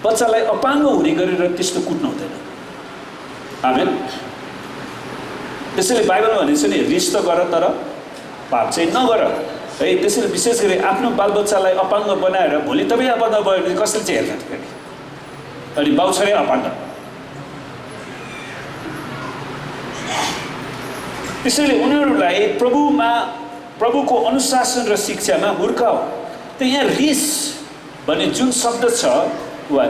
बच्चालाई अपाङ्ग हुने गरेर त्यस्तो कुट्नु हुँदैन। आमेन। त्यसैले बाइबलमा भनिन्छ नि, रिस त गर तर पाप चाहिँ नगर है। त्यसैले विशेष गरी आफ्नो बालबच्चालाई अपाङ्ग बनाएर भोलि तपाईँ अपाङ्ग भयो भने कसले चाहिँ हेर्छ? अनि बाउ छोरै अपाङ्ग। त्यसैले उनीहरूलाई प्रभुको अनुशासन र शिक्षामा हुर्काऊ। त यहाँ रिस भन्ने जुन शब्द छ वा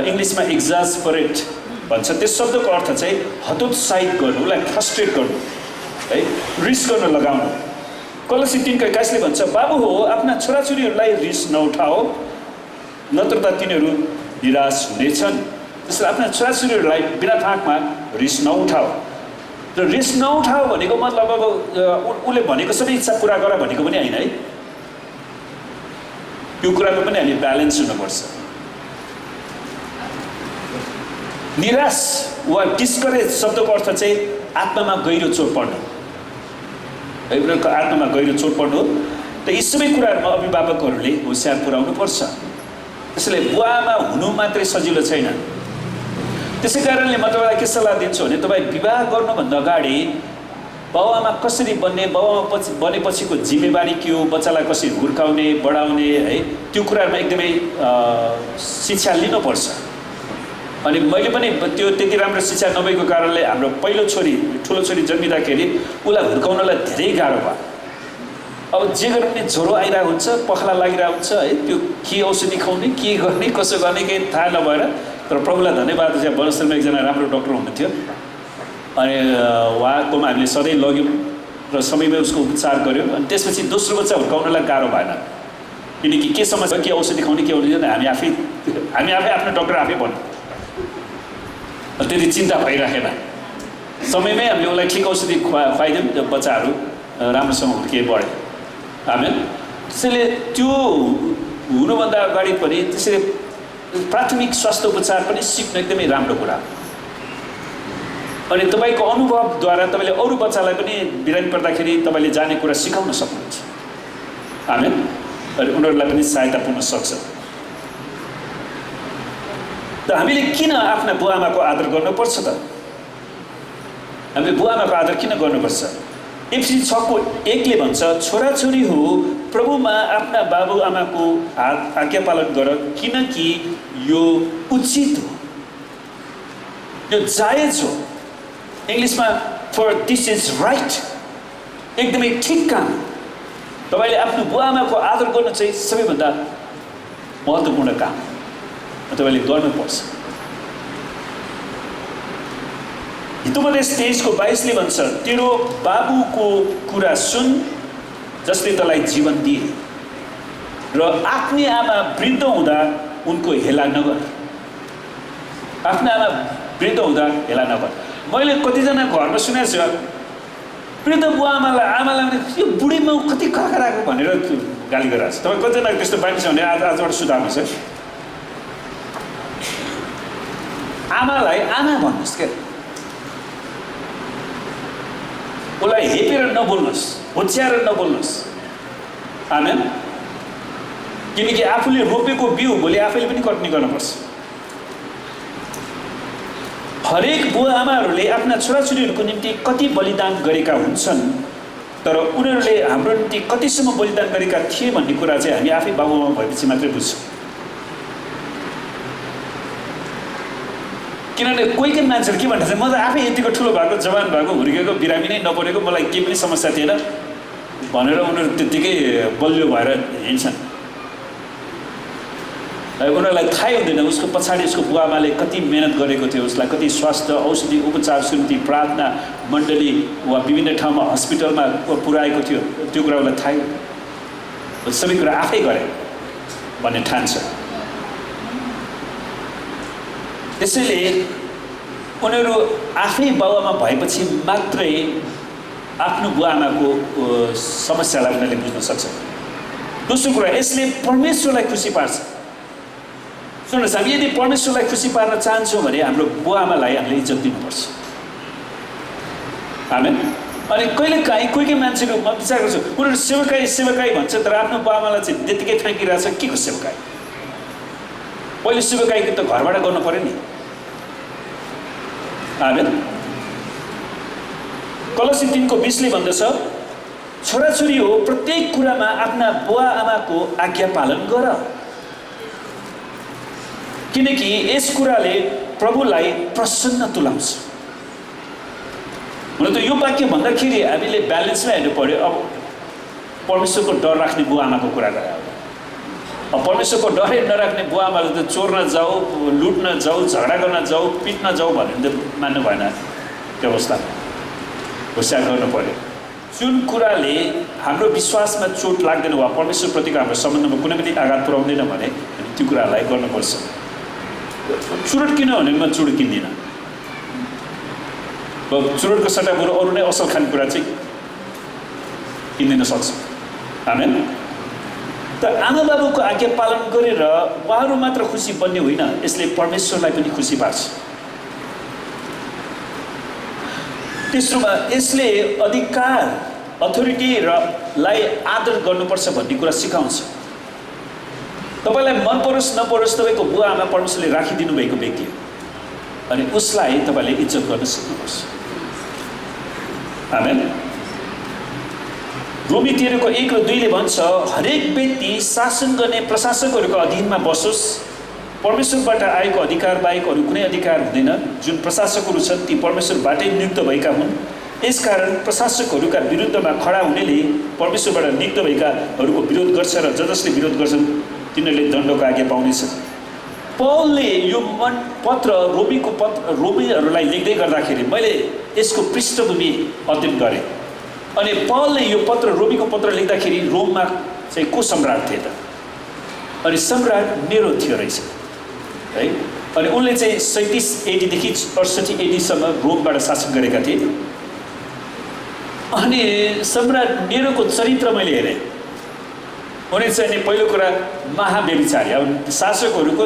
इङ्ग्लिसमा एक्जास्परेट भन्छ, त्यस शब्दको अर्थ चाहिँ हतोत्साहित गर्नु, उसलाई फ्रस्ट्रेट गर्नु है, रिस गर्न लगाउनु। कलोसी 3:21 भन्छ, बाबु हो आफ्ना छोराछोरीहरूलाई रिस नउठाओ, नत्र त तिनीहरू निराश हुनेछन्। त्यसैले आफ्ना छोराछोरीहरूलाई बिना फाँकमा रिस नउठाओ। र रिस नउठाओ भनेको मतलब अब उसले भनेको सबै इच्छा पुरा गर भनेको पनि होइन है। यो कुरामा पनि हामी ब्यालेन्स हुनुपर्छ। निराश वा डिस्करेज शब्दको अर्थ चाहिँ आत्मामा गहिरो चोट पर्नु है, उनीहरूको आत्मामा गहिरो चोट पर्नु हो। त यी सबै कुराहरूमा अभिभावकहरूले होसियार पुर्याउनु पर्छ। त्यसैले बुवामा हुनु मात्रै सजिलो छैन। त्यसै कारणले म तपाईँलाई के सल्लाह दिन्छु भने, तपाईँ विवाह गर्नुभन्दा अगाडि बाउआमा कसरी बन्ने, बाउआमा बनेपछिको जिम्मेवारी के हो, बच्चालाई कसरी हुर्काउने बढाउने है, त्यो कुराहरूमा एकदमै शिक्षा लिनुपर्छ। अनि मैले पनि त्यो त्यति राम्रो शिक्षा नभएको कारणले हाम्रो पहिलो छोरी ठुलो छोरी जन्मिँदाखेरि उसलाई हुर्काउनलाई धेरै गाह्रो भयो। अब जे गरे पनि ज्वरो आइरहेको हुन्छ, पखाला लागिरहेको हुन्छ है, त्यो के औषधि खुवाउने, के गर्ने, कसो गर्ने केही थाहा नभएर। तर प्रभुलाई धन्यवाद, चाहिँ बनस्थलमा एकजना राम्रो डक्टर हुनुहुन्थ्यो। अनि उहाँकोमा हामीले सधैँ लग्यौँ र समयमै उसको उपचार गऱ्यौँ। अनि त्यसपछि दोस्रो बच्चा हुर्काउनलाई गाह्रो भएन, किनकि के समस्या, के औषधि खुवाउने, के हुँदैन, हामी आफै आफ्नो डक्टर आफै भन्यौँ। त्यति चिन्ता भइराखेन। समयमै हामीले उसलाई ठिक औषधि खुवाइदियौँ, त्यो बच्चाहरू राम्रोसँग हुर्किए बढे। आमेन। त्यसैले त्यो हुनुभन्दा अगाडि पनि त्यसैले प्राथमिक स्वास्थ्य उपचार पनि सिक्नु एकदमै राम्रो कुरा। अनि तपाईँको अनुभवद्वारा तपाईँले अरू बच्चालाई पनि बिरामी पर्दाखेरि तपाईँले जाने कुरा सिकाउन सक्नुहुन्छ। आमेन। अनि उनीहरूलाई पनि सहायता पुग्न सक्छ। त हामीले किन आफ्ना बुवाआमाको आदर गर्नुपर्छ त? हामीले बुवाआमाको आदर किन गर्नुपर्छ? एफएसी 6:1 भन्छ, छोराछोरी हो प्रभुमा आफ्ना बाबुआमाको आज्ञा पालन गर, किनकि यो उचित हो, यो जायज हो। इङ्ग्लिसमा फर दिस इज राइट, एकदमै ठिक काम। तपाईँले आफ्नो बुवाआमाको आदर गर्नु चाहिँ सबैभन्दा महत्त्वपूर्ण काम तपाईँले गर्नुपर्छ। हितोपदेश 23:22 भन्छ, तेरो बाबुको कुरा सुन जसले तँलाई जीवन दिए, र आफ्नी आमा वृद्ध हुँदा उनको हेला नगर। आफ्ना आमा वृद्ध हुँदा हेला नगर। मैले कतिजना घरमा सुनेको छु, वृद्ध आमालाई यो बुढीमा कति खराएको भनेर गाली गरिरहेको छ। तपाईँ कतिजना त्यस्तो बानी छ भने आजबाट सुधार्नुहोस् है। आमालाई आमा भन्नुहोस् क्या, उसलाई हेपेर नबोल्नुहोस्, होच्याएर नबोल्नुहोस्। आमेन। किनकि आफूले रोपेको बिउ भोलि आफैले पनि कटनी गर्नुपर्छ। हरेक बुवा आमाहरूले आफ्ना छोराछोरीहरूको निम्ति कति बलिदान गरेका हुन्छन्, तर उनीहरूले हाम्रो निम्ति कतिसम्म बलिदान गरेका थिए भन्ने कुरा चाहिँ हामी आफै बाबुआमा भएपछि मात्रै बुझ्छौँ। किनभने कोही कोही मान्छेहरू के भन्छ, म त आफै यतिको ठुलो भएको, जवान भएको, हुर्केको, बिरामी नै नपरेको, मलाई केही पनि समस्या थिएन भनेर उनीहरू त्यत्तिकै बलियो भएर हिँड्छन्। उनीहरूलाई थाहै हुँदैन उसको पछाडि उसको बुवाआमाले कति मेहनत गरेको थियो, उसलाई कति स्वास्थ्य औषधि उपचार सुन्ती प्रार्थना मण्डली वा विभिन्न ठाउँमा हस्पिटलमा पुर्याएको थियो, त्यो कुरा उसलाई थाहै हुँदैन। सबै कुरा आफै गरे भन्ने ठान्छ। त्यसैले उनीहरू आफै बाबुआमा भएपछि मात्रै आफ्नो बुवाआमाको समस्यालाई उनीहरूले बुझ्न सक्छ। दोस्रो कुरा, यसले परमेश्वरलाई खुसी पार्छ। सुन्नुहोस्, हामी यदि परमेश्वरलाई खुसी पार्न चाहन्छौँ भने हाम्रो बुवाआमालाई हामीले इज्जत दिनुपर्छ। आमेन। अनि कहिलेकाहीँ कोही कोही मान्छेहरू म विचार गर्छु उनीहरू सेवकाई सेवकाई भन्छ तर आफ्नो बुवाआमालाई चाहिँ त्यतिकै फ्याँकिरहेछ। के को सेवकाई? पहिले सेवकाई त घरबाट गर्नु पर्यो नि। आमेन। कलसी 3:20 भन्दछ, छोराछोरी हो प्रत्येक कुरामा आफ्ना बुवाआमाको आज्ञा पालन गर, किनकि यस कुराले प्रभुलाई प्रसन्न तुल्याउँछ। हुन त यो वाक्य भन्दाखेरि हामीले ब्यालेन्समा हेर्नु पर्यो। अब परमेश्वरको डर राख्ने बुवाआमाको कुरा गरे, अब परमेश्वरको डरै नराख्ने बुवाआमाले त चोर्न जाऊ, लुट्न जाऊ, झगडा गर्न जाऊ, पिट्न जाऊ भन्यो भने त मान्नु भएन। त्यो अवस्थामा होसियार गर्नु पर्यो। जुन कुराले हाम्रो विश्वासमा चोट लाग्दैन वा परमेश्वरप्रतिको हाम्रो सम्बन्धमा कुनै पनि आघात पुर्याउँदैन भने त्यो कुरालाई गर्नुपर्छ। चुरोट किन भने म चुरोट किन्दिनँ। चुरोटको सट्टा बरु अरू नै असल खानेकुरा चाहिँ किनिदिन सक्छ। आमेन। त आमा बाबुको आज्ञा पालन गरेर उहाँहरू मात्र खुसी बन्ने होइन, यसले परमेश्वरलाई पनि खुसी पार्छ। तेस्रोमा, यसले अधिकार अथोरिटी लाई आदर गर्नुपर्छ भन्ने कुरा सिकाउँछ। तपाईँलाई मन परोस् नपरोस् तपाईँको बुवा आमा परमेश्वरले राखिदिनु भएको व्यक्ति हो अनि उसलाई तपाईँले इज्जत गर्न सिक्नुपर्छ। आमेन। रोमी 13:1-2 भन्छ, हरेक व्यक्ति शासन गर्ने प्रशासकहरूको अधीनमा बसोस्। परमेश्वरबाट आएको अधिकार बाहेक अरू कुनै अधिकार हुँदैन। जुन प्रशासकहरू छन् ती परमेश्वरबाटै नियुक्त भएका हुन्। यसकारण प्रशासकहरूका विरुद्धमा खडा हुनेले परमेश्वरबाट नियुक्त भएकाहरूको विरोध गर्छ र जसले विरोध गर्छन् तिनीहरूले दण्डको आज्ञा पाउनेछन्। पौलले यो पत्र रोमीहरूलाई लेख्दै गर्दाखेरि मैले यसको पृष्ठभूमि अध्ययन गरेँ अनि पौलले यो रोमीको पत्र लेख्दाखेरि रोममा चाहिँ को सम्राट थिए त? अनि सम्राट नेरो थियो रहेछ है। अनि उनले चाहिँ 37 AD देखि 68 AD सम्म रोमबाट शासन गरेका थिए। अनि सम्राट नेरोको चरित्र मैले हेरेँ। उनी चाहिँ नि पहिलो कुरा महाव्यभिचारी, अब शासकहरूको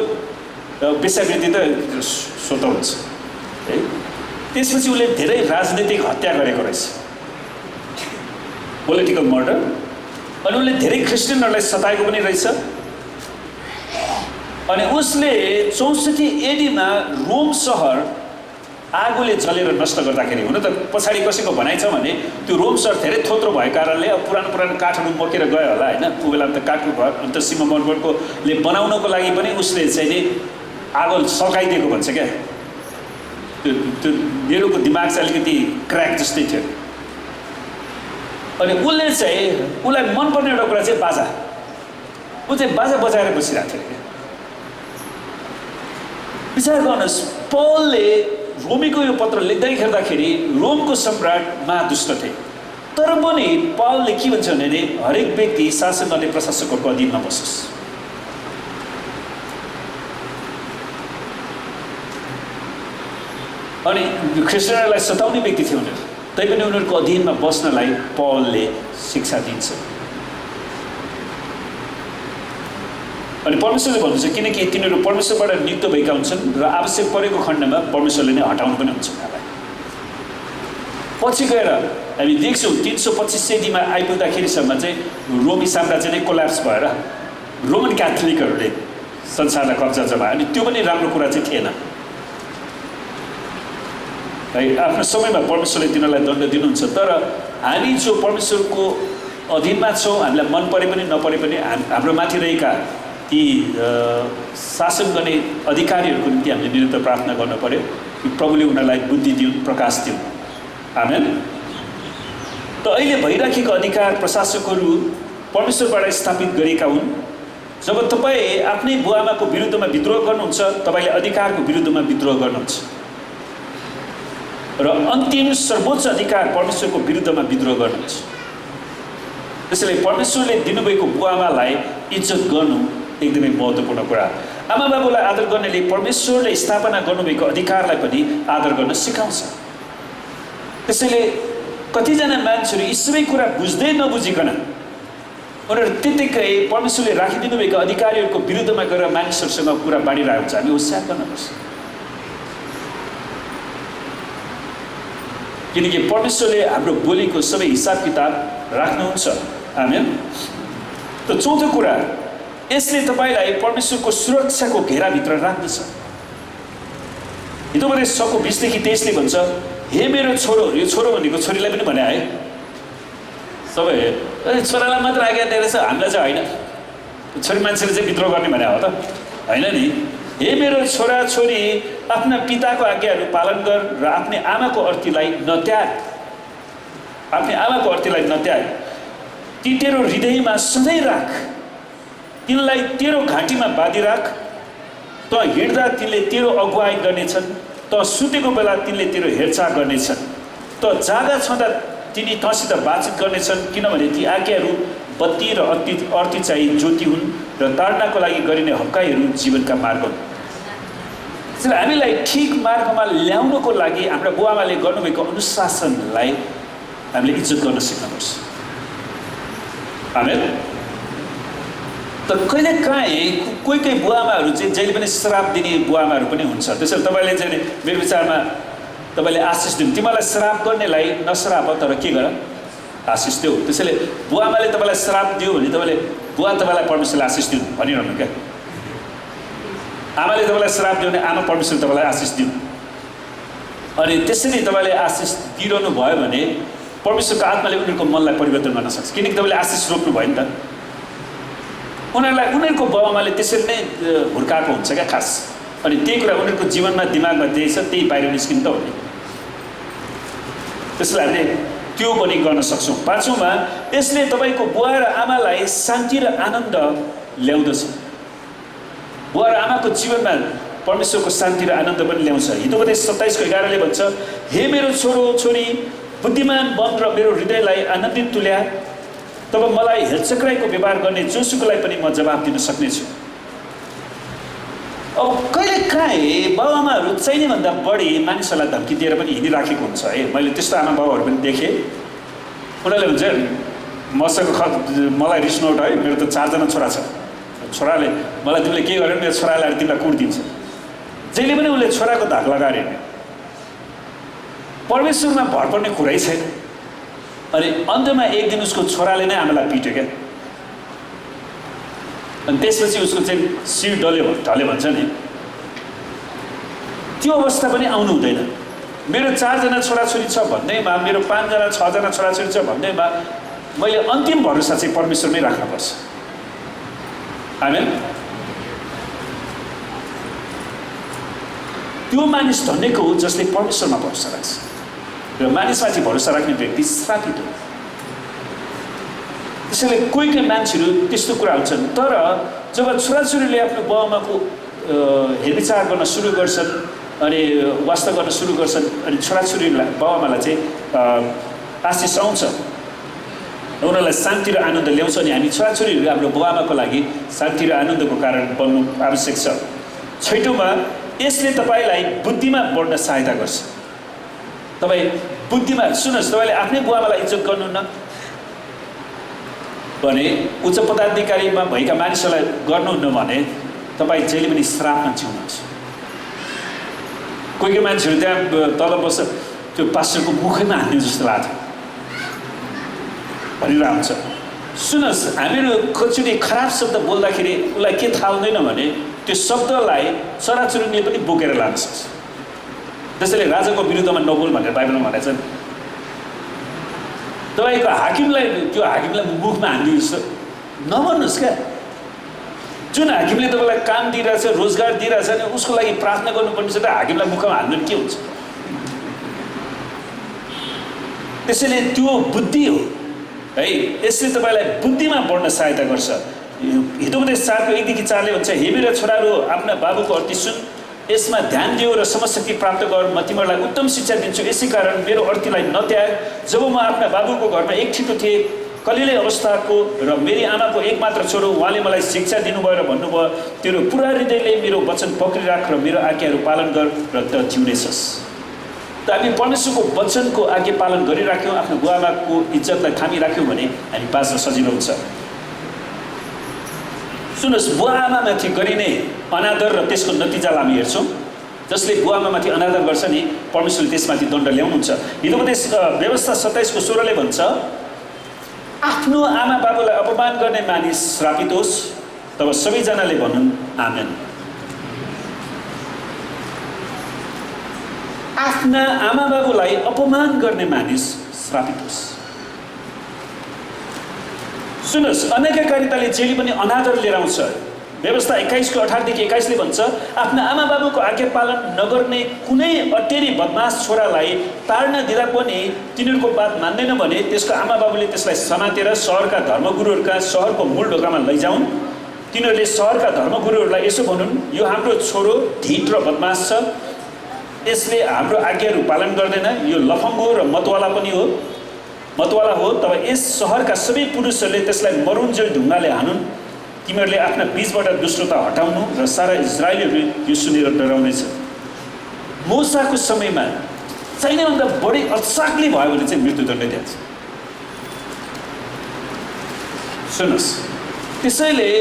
वेश्यावृत्ति त स्वतः हुन्छ है। त्यसपछि उसले धेरै राजनीतिक हत्या गरेको रहेछ, पोलिटिकल मर्डर। अनि उसले धेरै क्रिस्चियनहरूलाई सताएको पनि रहेछ। अनि उसले 64 AD मा रोम सहर आगोले जलेर नष्ट गर्दाखेरि, हुन त पछाडि कसैको भनाइ छ भने त्यो रोम सहर धेरै थोत्रो भएको कारणले अब पुरानो काठहरू बोकेर गयो होला होइन। त्यो बेला त काठको घर अन्त सिममर्मरकोले बनाउनको लागि पनि उसले चाहिँ नि आगो सल्काइदिएको भन्छ क्या। त्यो नेरोको दिमाग चाहिँ अलिकति क्र्याक जस्तै थियो। अनि उसले चाहिँ उसलाई मनपर्ने एउटा कुरा चाहिँ बाजा, ऊ चाहिँ बाजा बजाएर बसिरहेको थियो क्या। विचार गर्नुहोस्, पौलले रोमीको यो पत्र लेख्दाखेरि रोमको सम्राट महादुष्ट थिए, तर पनि पौलले के भन्छ भने हरेक व्यक्ति शासन गर्ने प्रशासकहरूको अधीनमा बसोस्। अनि क्रिस्चियनहरूलाई सताउने व्यक्ति थिए उनीहरू, तैपनि उनीहरूको अधीनमा बस्नलाई पौलले शिक्षा दिन्छ। अनि परमेश्वरले भन्नुहुन्छ किनकि तिनीहरू परमेश्वरबाट नियुक्त भएका हुन्छन् र आवश्यक परेको खण्डमा परमेश्वरले नै हटाउनु पनि हुन्छ उनीहरूलाई। पछि गएर हामी देख्छौँ 325 AD मा आइपुग्दाखेरिसम्म चाहिँ रोमी साम्राज्य नै कोल्याप्स भएर रोमन क्याथोलिकहरूले संसारलाई कब्जा जमायो। अनि त्यो पनि राम्रो कुरा चाहिँ थिएन है। आफ्नो समयमा परमेश्वरले तिनीहरूलाई दण्ड दिनुहुन्छ, तर हामी जो परमेश्वरको अधीनमा छौँ, हामीलाई मन परे पनि नपरे पनि हाम्रो माथि रहेका ती शासन गर्ने अधिकारीहरूको निम्ति हामीले निरन्तर प्रार्थना गर्नु पर्यो कि प्रभुले उनीहरूलाई बुद्धि दिउन्, प्रकाश दिउन्। आमेन। त अहिले भइराखेको अधिकार प्रशासकहरू परमेश्वरबाट स्थापित गरेका हुन्। जब तपाईँ आफ्नै बुवाआमाको विरुद्धमा विद्रोह गर्नुहुन्छ, तपाईँले अधिकारको विरुद्धमा विद्रोह गर्नुहुन्छ र अन्तिम सर्वोच्च अधिकार परमेश्वरको विरुद्धमा विद्रोह गर्नुहुन्छ। त्यसैले परमेश्वरले दिनुभएको बुवाआमालाई इज्जत गर्नु एकदमै महत्त्वपूर्ण कुरा। आमा बाबुलाई आदर गर्नेले परमेश्वरले स्थापना गर्नुभएको अधिकारलाई पनि आदर गर्न सिकाउँछ। त्यसैले कतिजना मान्छेहरू यी सबै कुरा बुझ्दै नबुझिकन उनीहरू त्यतिकै परमेश्वरले राखिदिनु भएको अधिकारीहरूको विरुद्धमा गएर मानिसहरूसँग कुरा बाँडिरहेको हुन्छ। हामी होसियार गर्नुपर्छ, किनकि परमेश्वरले हाम्रो बोलीको सबै हिसाब किताब राख्नुहुन्छ। आमेन। त चौथो कुरा, यसले तपाईँलाई परमेश्वरको सुरक्षाको घेराभित्र राख्दछ। हिजोभरि 6:20-23 भन्छ, हे मेरो छोरो, यो छोरो भनेको छोरीलाई पनि भने है, सबै छोरालाई मात्र आज्ञा दिएर छ, हामीलाई चाहिँ होइन। छोरी मान्छेले चाहिँ विद्रोह गर्ने भने हो त होइन नि। हे मेरो छोरा छोरी, आफ्ना पिताको आज्ञाहरू पालन गर र आफ्नै आमाको अर्थीलाई नत्याग। आफ्नै आमाको अर्थीलाई नत्याग। ती तेरो हृदयमा सधैँ राख, तिनलाई तेरो घाँटीमा बाँधिराख। त हिँड्दा तिनले तेरो अगुवाई गर्नेछन्, त सुतेको बेला तिनले तेरो हेरचाह गर्नेछन्, त जागा छँदा तिनी तँसित बातचित गर्नेछन्, किनभने ती आज्ञाहरू बत्ती र अर्थी चाहिँ ज्योति हुन् र ताड्नको लागि गरिने हक्काइहरू जीवनका मार्ग हुन्। त्यसैले हामीलाई ठिक मार्गमा ल्याउनको लागि हाम्रा बुवाआमाले गर्नुभएको अनुशासनलाई हामीले इज्जत गर्न सिक्नुपर्छ। आमेन। त कहिलेकाहीँ कोही बुवाआमाहरू चाहिँ जहिले पनि श्राप दिने बुवाआमाहरू पनि हुन्छ। त्यसैले तपाईँले चाहिँ मेरो विचारमा तपाईँले आशिष दिनु, तिमीलाई श्राप गर्नेलाई नश्राप तर के गर, आशिष देऊ। त्यसैले बुवाआमाले तपाईँलाई श्राप दियो भने तपाईँले बुवा तपाईँलाई परमेश्वरले आशिष दिनु भनिरहनु क्या। आमाले तपाईँलाई श्राप दियो भने आमा परमेश्वरले तपाईँलाई आशिष दिनु। अनि त्यसरी तपाईँले आशिष दिइरहनु भयो भने परमेश्वरको आत्माले उनीहरूको मनलाई परिवर्तन गर्न सक्छ, किनकि तपाईँले आशिष रोप्नु भयो नि त। उनीहरूलाई उनीहरूको बाबुआमाले त्यसरी नै हुर्काएको हुन्छ क्या खास। अनि त्यही कुरा उनीहरूको जीवनमा दिमागमा त्यही छ, त्यही बाहिर निस्किनु त हो नि। त्यसलाई हामीले त्यो पनि गर्न सक्छौँ। पाँचौँमा, यसले तपाईँको बुवा र आमालाई शान्ति र आनन्द ल्याउँदछ। बुवा र आमाको जीवनमा परमेश्वरको शान्ति र आनन्द पनि ल्याउँछ। हिजोपति 27:11 भन्छ, हे मेरो छोरो छोरी, बुद्धिमान बन र मेरो हृदयलाई आनन्दित तुल्या, तब मलाई हेलचक्राइको व्यवहार गर्ने जोसुकोलाई पनि म जवाब दिन सक्नेछु। अब कहिलेकाहीँ बाबुआमाहरू चाहिने भन्दा बढी मानिसहरूलाई धम्की दिएर पनि हिँडिराखेको हुन्छ है। मैले त्यस्तो आमा बाबुहरू पनि देखेँ। उनीहरूले भन्छ, मसँग मलाई रिस नउठ है, मेरो त 4जना छोरा छ, छोराले मलाई तिमीले के गर्यो मेरो छोरालाई तिमीलाई कुट्दिन्छ। जहिले पनि उसले छोराको धाक लगाएर हिँड्यो। परमेश्वरमा भर पर्ने कुरै छैन। अनि अन्त्यमा एक दिन उसको छोराले नै आमालाई पिट्यो क्या। अनि त्यसपछि उसको चाहिँ शिर ढल्यो भन्छ नि, त्यो अवस्था पनि आउनु हुँदैन। मेरो 4जना छोराछोरी छ भन्दैमा, मेरो 5जना 6जना छोराछोरी छ भन्दैमा मैले अन्तिम भरोसा चाहिँ परमेश्वरमै राख्नुपर्छ। आमेन। त्यो मानिस धन्यको हो जसले परमेश्वरमा भरोसा राख्छ, र मानिसमाथि भरोसा राख्ने व्यक्ति श्रापित हो। त्यसैले कोही मान्छेहरू त्यस्तो कुरा हुन्छन्। तर जब छोराछोरीले आफ्नो बाबुआमाको हेरविचार गर्न सुरु गर्छन् अनि वास्ता गर्न सुरु गर्छन्, अनि छोराछोरीलाई बाबुआमालाई चाहिँ आशिष आउँछ, उनीहरूलाई शान्ति र आनन्द ल्याउँछ। अनि हामी छोराछोरीहरू हाम्रो बाबुआमाको लागि शान्ति र आनन्दको कारण बन्नु आवश्यक छ। 6औँमा, यसले तपाईँलाई बुद्धिमा बढ्न सहायता गर्छ। तपाईँ बुद्धिमा, सुन्नुहोस्, तपाईँले आफ्नै बुवाआमालाई इज्जत गर्नुहुन्न भने, उच्च पदाधिकारीमा भएका मानिसहरूलाई गर्नुहुन्न भने तपाईँ जहिले पनि श्रापमा जिउनुहुन्छ। कोही मान्छेहरू त्यहाँ तल बस्छ, त्यो पास्टरको मुखैमा हान्ने जस्तो लाग्छ भनिरहेको हुन्छ। सुन्नुहोस्, हामीहरू कतिचोटि खराब शब्द बोल्दाखेरि उसलाई के थाहा हुँदैन भने त्यो शब्दलाई छोराछोरीले पनि बोकेर लान सक्छ। त्यसैले राजाको विरुद्धमा नबोल भनेर बाइबलमा भनेको छ। तपाईँको हाकिमलाई, त्यो हाकिमलाई मुखमा हान्दिनु जस्तो नभन्नुहोस् क्या। जुन हाकिमले तपाईँलाई काम दिइरहेछ, रोजगार दिइरहेछ नि, उसको लागि प्रार्थना गर्नुपर्ने छ त हाकिमलाई मुखमा हान्नु के हुन्छ? त्यसैले त्यो बुद्धि हो है। यसले तपाईँलाई बुद्धिमा बढ्न सहायता गर्छ। हितोपदेश 4 को 1 देखि 4 ले भन्छ, हे मेरा छोराहरू, आफ्ना बाबुको अर्थी सुन, यसमा ध्यान दियो र समशक्ति प्राप्त गर। म तिमीहरूलाई उत्तम शिक्षा दिन्छु, यसै कारण मेरो अर्थीलाई नत्याग। जब म आफ्ना बाबुको घरमा एक ठिटो थिएँ, कलिले अवस्थाको र मेरी आमाको एकमात्र छोरो, उहाँले मलाई शिक्षा दिनुभयो र भन्नुभयो, तेरो पुरा हृदयले मेरो वचन पक्रिराख र मेरो आज्ञाहरू पालन गर र त जिउनेछस्। त हामी परमेश्वरको वचनको आज्ञा पालन गरिराख्यौँ, आफ्नो बुवाआमाको इज्जतलाई थामिराख्यौँ भने हामी बाँच्न सजिलो हुन्छ। सुन्नुहोस्, बुवाआमामाथि गरिने अनादर र त्यसको नतिजालाई हामी हेर्छौँ। जसले बुवाआमामाथि अनादर गर्छ नि, परमेश्वरले त्यसमाथि दण्ड ल्याउनुहुन्छ। हितोपदेश व्यवस्था 27 को 16 ले भन्छ, आफ्नो आमा बाबुलाई अपमान गर्ने मानिस श्रापित होस्। तब सबैजनाले भनुन् आमेन। आफ्ना आमा बाबुलाई अपमान गर्ने मानिस श्रापित होस्। सुन्नुहोस्, अनाज्ञाकारिताले जहिले पनि अनादर लिएर आउँछ। व्यवस्था 21 को 18 देखि 21 ले भन्छ, आफ्ना आमा बाबुको आज्ञा पालन नगर्ने कुनै अटेरी बदमास छोरालाई ताड्न दिँदा पनि तिनीहरूको बात मान्दैन भने त्यसको आमा बाबुले त्यसलाई समातेर सहरका धर्मगुरुहरूका सहरको मूल ढोकामा लैजाउन्। तिनीहरूले सहरका धर्मगुरुहरूलाई यसो भनुन्, यो हाम्रो छोरो ढिट र बदमास छ, यसले हाम्रो आज्ञाहरू पालन गर्दैन, यो लफङ्गो र मतवाला पनि हो, मतवाला हो। तब यस सहरका सबै पुरुषहरूले त्यसलाई मरुन्जेल ढुङ्गाले हानुन्। तिमीहरूले आफ्ना बीचबाट दुष्टता हटाउनु र सारा इजरायलीहरू यो सुनेर डराउनेछ। मूसाको समयमा चाहिनेभन्दा बढी अचाक्ली भयो भने चाहिँ मृत्युदण्ड दिन्छ। सुन्नुहोस्, त्यसैले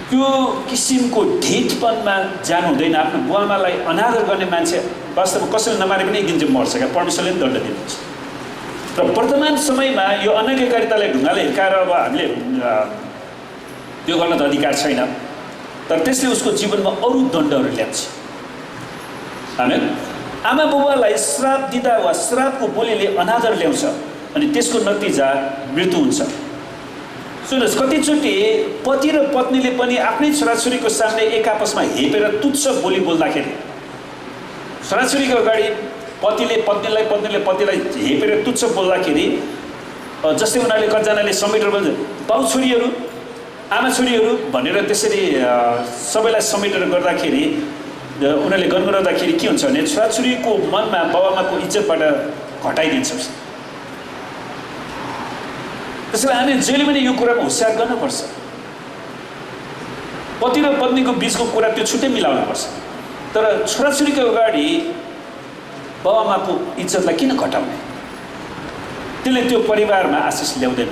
त्यो किसिमको ढिटपनमा जानु हुँदैन। आफ्नो बुवाआमालाई अनादर गर्ने मान्छे वास्तवमा कसैले नमारे पनि एक दिन चाहिँ मर्छ क्या, परमेश्वरले पनि दण्ड दिनुहुन्छ। र वर्तमान समयमा यो अनाज्ञाकारितालाई ढुङ्गाले हिर्काएर अब हामीले त्यो गर्न त अधिकार छैन, तर त्यसले उसको जीवनमा अरू दण्डहरू ल्याउँछ। आमेन। आमा बुबालाई श्राप दिँदा वा श्रापको बोलीले अनादर ल्याउँछ अनि त्यसको नतिजा मृत्यु हुन्छ। सुन्नुहोस्, कतिचोटि पति र पत्नीले पनि आफ्नै छोराछोरीको सामने एक आपसमा हेपेर तुच्छ बोली बोल्दाखेरि, छोराछोरीको अगाडि पतिले पत्नीलाई, पत्नीले पतिलाई हेपेर तुच्छ बोल्दाखेरि, जस्तै उनीहरूले कतिजनाले समेटेर भन्छ, बाउ छोरीहरू, आमा छोरीहरू भनेर त्यसरी सबैलाई समेटेर गर्दाखेरि, उनीहरूले गर्दाखेरि के हुन्छ भने छोराछोरीको मनमा बाबाआमाको इज्जतबाट घटाइदिन्छ। त्यसैले हामी जहिले पनि यो कुरामा होसियार गर्नुपर्छ। पति र पत्नीको बिचको कुरा त्यो छुट्टै मिलाउनुपर्छ, तर छोराछोरीको अगाडि बाबाआमाको इज्जतलाई किन घटाउने? त्यसले त्यो परिवारमा आशिष ल्याउँदैन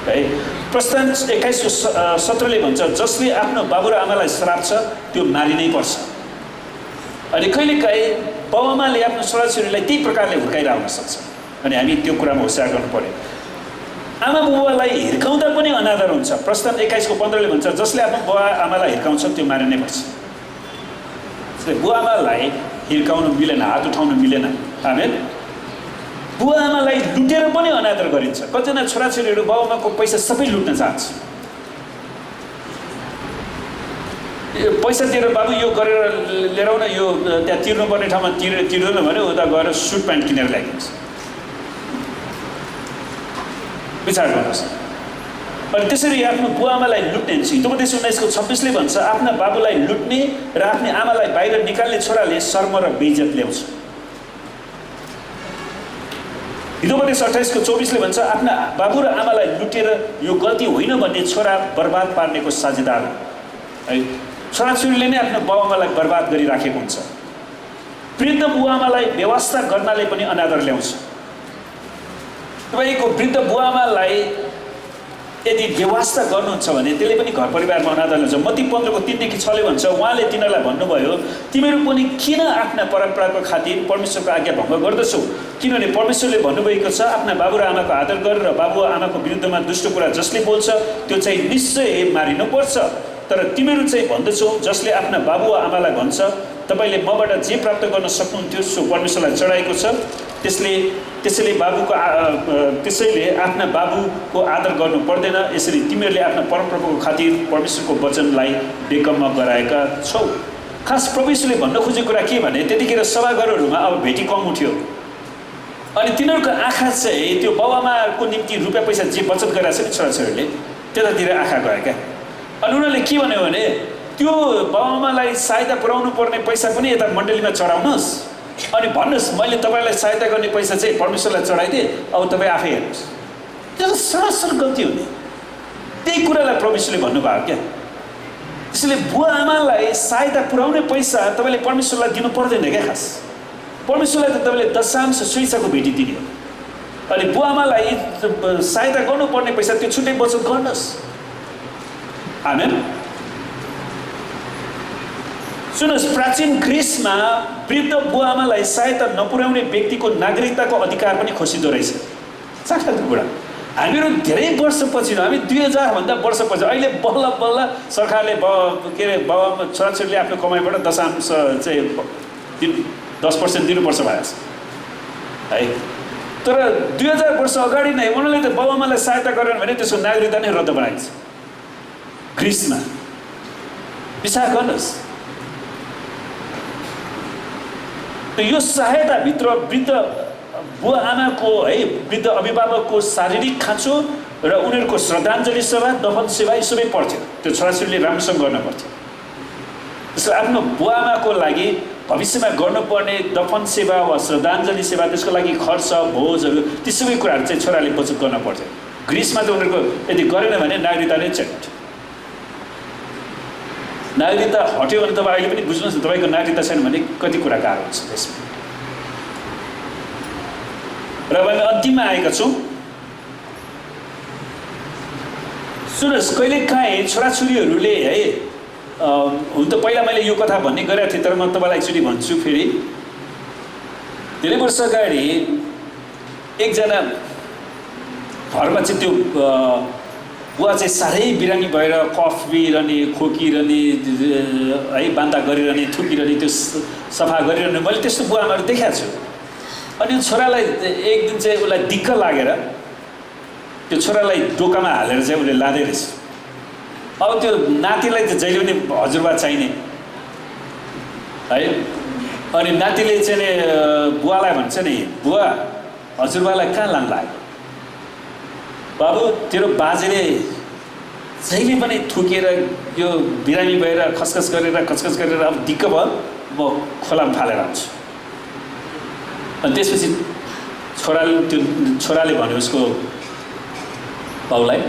है। प्रस्थान 21 को 17 ले भन्छ, जसले आफ्नो बाबु र आमालाई श्राप छ त्यो मारिनै पर्छ। अनि कहिलेकाहीँ बाबाआमाले आफ्नो छोराछोरीलाई त्यही प्रकारले हुर्काइरहन सक्छ, अनि हामी त्यो कुरामा होसियार गर्नु पर्यो। आमा बुबालाई हिर्काउँदा पनि अनादर हुन्छ। प्रस्थान 21 को 15 ले भन्छ, जसले आफ्नो बुवा आमालाई हिर्काउँछ त्यो मारिनै पर्छ। बुवा आमालाई हिर्काउनु मिलेन, हात उठाउनु मिलेन। आमेन। बुवा आमालाई लुटेर पनि अनादर गरिन्छ। कतिजना छोराछोरीहरू बाबुआमाको पैसा सबै लुट्न चाहन्छ। पैसा दिएर बाबु यो गरेर लिएर आउन, यो त्यहाँ तिर्नुपर्ने ठाउँमा तिर्दैन भने उता गएर सुट प्यान्ट किनेर ल्याइदिन्छ। विचार गर्नुहोस्। अनि त्यसरी आफ्नो बुवाआमालाई लुट्ने हितोपदेश 19 को 26 ले भन्छ, आफ्ना बाबुलाई लुट्ने र आफ्नी आमालाई बाहिर निकाल्ने छोराले शर्म र बेइज्जत ल्याउँछ। हितोपदेश 28 को 24 ले भन्छ, आफ्ना बाबु र आमालाई लुटेर यो गल्ती होइन भन्ने छोरा बर्बाद पार्नेको साझेदार हो है। छोराछोरीले नै आफ्नो बाबुआमालाई बर्बाद गरिराखेको हुन्छ। वृद्ध बुवाआमालाई व्यवस्था गर्नाले पनि अनादर ल्याउँछ। तपाईँको वृद्ध बुवाआमालाई यदि व्यवस्था गर्नुहुन्छ भने त्यसले पनि घर परिवारमा अनादर ल्याउँछ। मत्ती 15 को 3 देखि 6 ले भन्छ, उहाँले तिनीहरूलाई भन्नुभयो, तिमीहरू पनि किन आफ्ना परम्पराको खातिर परमेश्वरको आज्ञा भङ्ग गर्दछौ? किनभने परमेश्वरले भन्नुभएको छ, आफ्ना बाबु र आमाको आदर गर र बाबु आमाको विरुद्धमा दुष्ट कुरा जसले बोल्छ त्यो चाहिँ निश्चय मारिनुपर्छ। तर तिमीहरू चाहिँ भन्दछौ, जसले आफ्ना बाबु वा आमालाई भन्छ, तपाईँले मबाट जे प्राप्त गर्न सक्नुहुन्थ्यो सो परमेश्वरलाई चढाएको छ, त्यसैले आफ्ना बाबुको आदर गर्नु पर्दैन। यसरी तिमीहरूले आफ्ना परम्पराको खातिर परमेश्वरको वचनलाई बेकम गराएका छौ। खास प्रभु यीशुले भन्न खोजेको कुरा के भने, त्यतिखेर सभाघरहरूमा अब भेटी कम उठ्यो। अनि तिनीहरूको आँखा चाहिँ त्यो बाबुआमाको निम्ति रुपियाँ पैसा जे बचत गरिरहेको छ नि छोराछोरीहरूले त्यतातिर आँखा गयो क्या। अनि उनीहरूले के भन्यो भने त्यो बाबुआमालाई सहायता पुर्याउनु पर्ने पैसा पनि यता मण्डलीमा चढाउनुहोस् अनि भन्नुहोस् मैले तपाईँलाई सहायता गर्ने पैसा चाहिँ परमेश्वरलाई चढाइदिएँ, अब तपाईँ आफै हेर्नुहोस्। त्यो त सरासर गल्ती हो नि। त्यही कुरालाई परमेश्वरले भन्नुभयो क्या। त्यसैले बुवा आमालाई सहायता पुर्याउने पैसा तपाईँले परमेश्वरलाई दिनु पर्दैन क्या। खास परमेश्वरलाई त तपाईँले दशांश स्वेच्छाको भेटी दिने हो। अनि बुवा आमालाई सहायता गर्नुपर्ने पैसा त्यो छुट्टै बचत गर्नुहोस्। आमेन। सुन्नुहोस्, प्राचीन ग्रिसमा वृद्ध बुवा आमालाई सहायता नपुर्याउने व्यक्तिको नागरिकताको अधिकार पनि खोसिदो रहेछ। साक्षात् कुरा हामीहरू धेरै वर्षपछि, हामी 2000 भन्दा वर्षपछि, अहिले बल्ल बल्ल सरकारले के अरे बाबा छोराछोरीले आफ्नो कमाइबाट दशांश चाहिँ 10% दिनुपर्छ भएको छ है। तर 2000 वर्ष अगाडि नै उनीहरूले त बाबुआमालाई सहायता गरेन भने त्यसको नागरिकता नै रद्द बनाइन्छ ग्रिसमा। विचार गर्नुहोस्, यो सहायताभित्र वृद्ध बुवा आमाको है, वृद्ध अभिभावकको शारीरिक खाँचो र उनीहरूको श्रद्धाञ्जली सेवा, दफन सेवा यी सबै पर्थ्यो। त्यो छोराछोरीले राम्रोसँग गर्न पर्थ्यो। त्यसो आफ्नो बुवा आमाको लागि भविष्यमा गर्नुपर्ने दफन सेवा वा श्रद्धाञ्जली सेवा, त्यसको लागि खर्च भोजहरू ती सबै कुराहरू चाहिँ छोराले बचत गर्न पर्थ्यो। ग्रिसमा त उनीहरूको यदि गरेन भने नागरिकता नै चेक। नागरिकता हट्यो भने तपाईँ अहिले पनि बुझ्नुहोस् न, तपाईँको नागरिकता छैन भने कति कुरा गाह्रो हुन्छ त्यसमा। र हामी अन्तिममा आएका छौँ। सुन्नुहोस्, कहिलेकाहीँ छोराछोरीहरूले है, हुन त पहिला मैले यो कथा भन्ने गरेको थिएँ, तर म तपाईँलाई एकचोटि भन्छु फेरि। धेरै वर्ष अगाडि एकजना घरमा चाहिँ त्यो बुवा चाहिँ साह्रै बिरामी भएर कफ बिरहने, खोकिरहने है, बान्ता गरिरहने, थुकिरहने, त्यो सफा गरिरहने मैले त्यस्तो बुवा आमाहरू देखाएको छु। अनि छोरालाई एक दिन चाहिँ उसलाई दिक्क लागेर त्यो छोरालाई डोकामा हालेर चाहिँ उसले लाँदै रहेछ। अब त्यो नातिलाई त जहिले पनि हजुरबा चाहिने है। अनि नातिले चाहिँ नि बुवालाई भन्छ नि, बुवा हजुरबालाई कहाँ लानु लाग्यो? बाबु तेरो बाजेले जहिले पनि थुकेर यो बिरामी भएर खसखस गरेर अब दिक्क भयो, म खोलामा फालेर आउँछु। अनि त्यसपछि छोराले भन्यो उसको बाउलाई,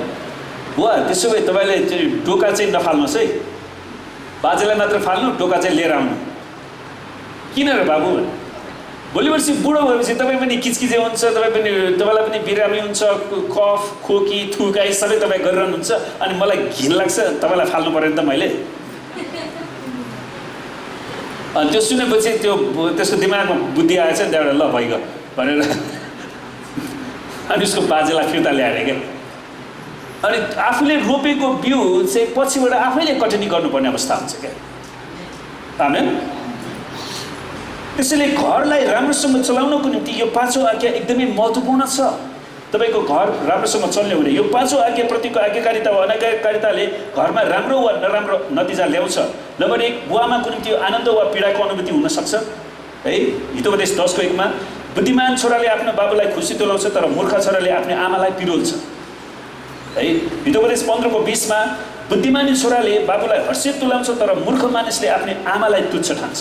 बुवा त्यसो भए तपाईँले त्यो डोका चाहिँ नफाल्नुहोस् है, बाजेलाई मात्र फाल्नु, डोका चाहिँ लिएर आउनु। किन र बाबु? भोलि पर्सि बुढो भएपछि तपाईँ पनि किचकिचे हुन्छ, तपाईँलाई पनि बिरामी हुन्छ, कफ खोकी थुकाइ सबै तपाईँ गरिरहनुहुन्छ। अनि मलाई घिन लाग्छ, तपाईँलाई फाल्नु पऱ्यो नि त मैले। अनि त्यो सुनेपछि त्यसको दिमागमा बुद्धि आएछ नि, त्यहाँबाट ल भइगयो भनेर अनि उसको बाजेलाई फिर्ता ल्याएर क्या। अनि आफूले रोपेको बिउ चाहिँ पछिबाट आफैले कटनी गर्नुपर्ने अवस्था हुन्छ क्या। आमेन। त्यसैले घरलाई राम्रोसँग चलाउनको निम्ति यो पाँचौँ आज्ञा एकदमै महत्त्वपूर्ण छ। तपाईँको घर राम्रोसँग चल्ने हुने यो पाँचौँ आज्ञाप्रतिको आज्ञाकारिता वा अनाज्ञाकारिताले घरमा राम्रो वा नराम्रो नतिजा ल्याउँछ। नम्बर 1, बुवाआमाको निम्ति आनन्द वा पीडाको अनुभूति हुनसक्छ है। हितोपदेश 10:1 बुद्धिमान छोराले आफ्नो बाबुलाई खुसी तुल्याउँछ, तर मूर्ख छोराले आफ्नो आमालाई पिरोल्छ है। हितोपदेश 15:20 बुद्धिमानी छोराले बाबुलाई हर्षित तुल्याउँछ, तर मूर्ख मानिसले आफ्नो आमालाई तुच्छ ठान्छ।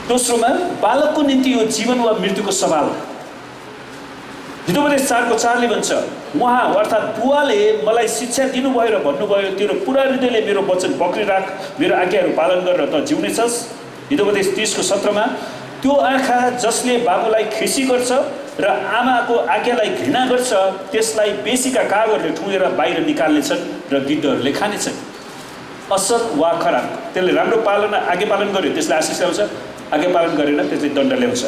दोस्रोमा, बालकको निम्ति यो जीवन वा मृत्युको सवाल हो। हितोपदेश 4:4 भन्छ, उहाँ अर्थात् बुवाले मलाई शिक्षा दिनुभयो र भन्नुभयो, तेरो पुरा हृदयले मेरो वचन पक्रि राख, मेरो आज्ञाहरू पालन गरेर त जिउनेछस्। हितोपदेश 30:17 त्यो आँखा जसले बाबुलाई खिसी गर्छ र आमाको आज्ञालाई घृणा गर्छ, त्यसलाई बेसीका कागहरूले ठुँगेर बाहिर निकाल्नेछन् र गिद्धहरूले खानेछन्। असल वा खराब, त्यसले राम्रो आज्ञा पालन गर्यो त्यसले आशिष ल्याउँछ, आज्ञा पालन गरेन त्यसले दण्ड ल्याउँछ।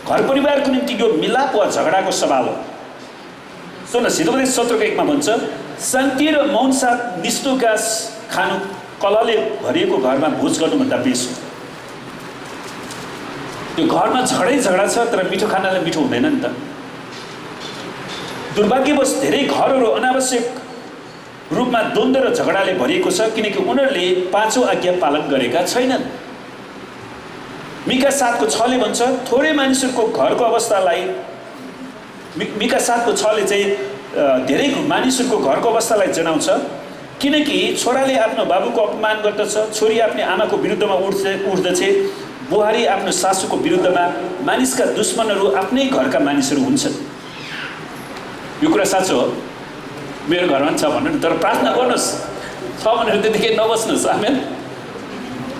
घर परिवारको निम्ति यो मिलाप वा झगडाको सवाल हो। सुन्नुहोस्, हितोपदेश 17:1 भन्छ, शान्ति र मौन साथ निष्ठो घाँस खानु कलहले भरिएको घरमा भोज गर्नुभन्दा बेस हो। त्यो घरमा झगडा छ, तर मिठो खानालाई मिठो हुँदैन नि त। दुर्भाग्यवश धेरै घरहरू अनावश्यक रूपमा द्वन्द्व र झगडाले भरिएको छ, किनकि उनीहरूले पाँचौँ आज्ञा पालन गरेका छैनन्। मिका 7 को 6 ले भन्छ थोरै मानिसहरूको घरको अवस्थालाई मिका 7 को 6 ले चाहिँ धेरै मानिसहरूको घरको अवस्थालाई जनाउँछ किनकि छोराले आफ्नो बाबुको अपमान गर्दछ छोरी आफ्नो आमाको विरुद्धमा उठ्दछ बुहारी आफ्नो सासूको विरुद्धमा मानिसका दुश्मनहरू आफ्नै घरका मानिसहरू हुन्छन् यो कुरा साँचो हो मेरो घरमा छ भन्नु तर प्रार्थना गर्नुहोस् छ भनेर त्यतिकै नबस्नुहोस् आमेन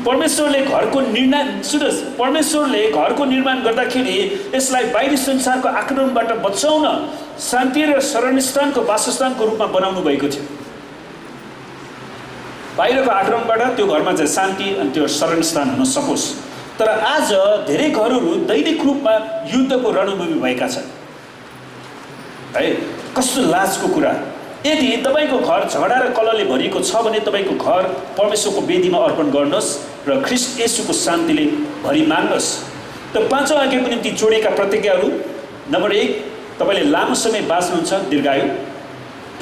परमेश्वरले घरको निर्माण सुन्नुहोस् परमेश्वरले घरको निर्माण गर्दाखेरि यसलाई बाहिरी संसारको आक्रमणबाट बचाउन शान्ति र शरणस्थानको वासस्थानको रूपमा बनाउनु भएको थियो बाहिरको आक्रमणबाट त्यो घरमा चाहिँ शान्ति अनि त्यो शरणस्थान हुन सकोस् तर आज धेरै घरहरू दैनिक रूपमा युद्धको रणभूमि भएका छन् है कस्तो लाजको कुरा यदि तपाईको घर झगडा र कलहले भरिएको छ भने तपाईको घर परमेश्वरको वेदीमा अर्पण गर्नुहोस् र ख्रीष्ट येशूको शान्तिले भरि माग्नुहोस् त पाँचौं आज्ञाको निम्ति जोडिएका प्रतिज्ञाहरू नम्बर 1 तपाईले लामो समय बाँच्नुहुन्छ दीर्घायु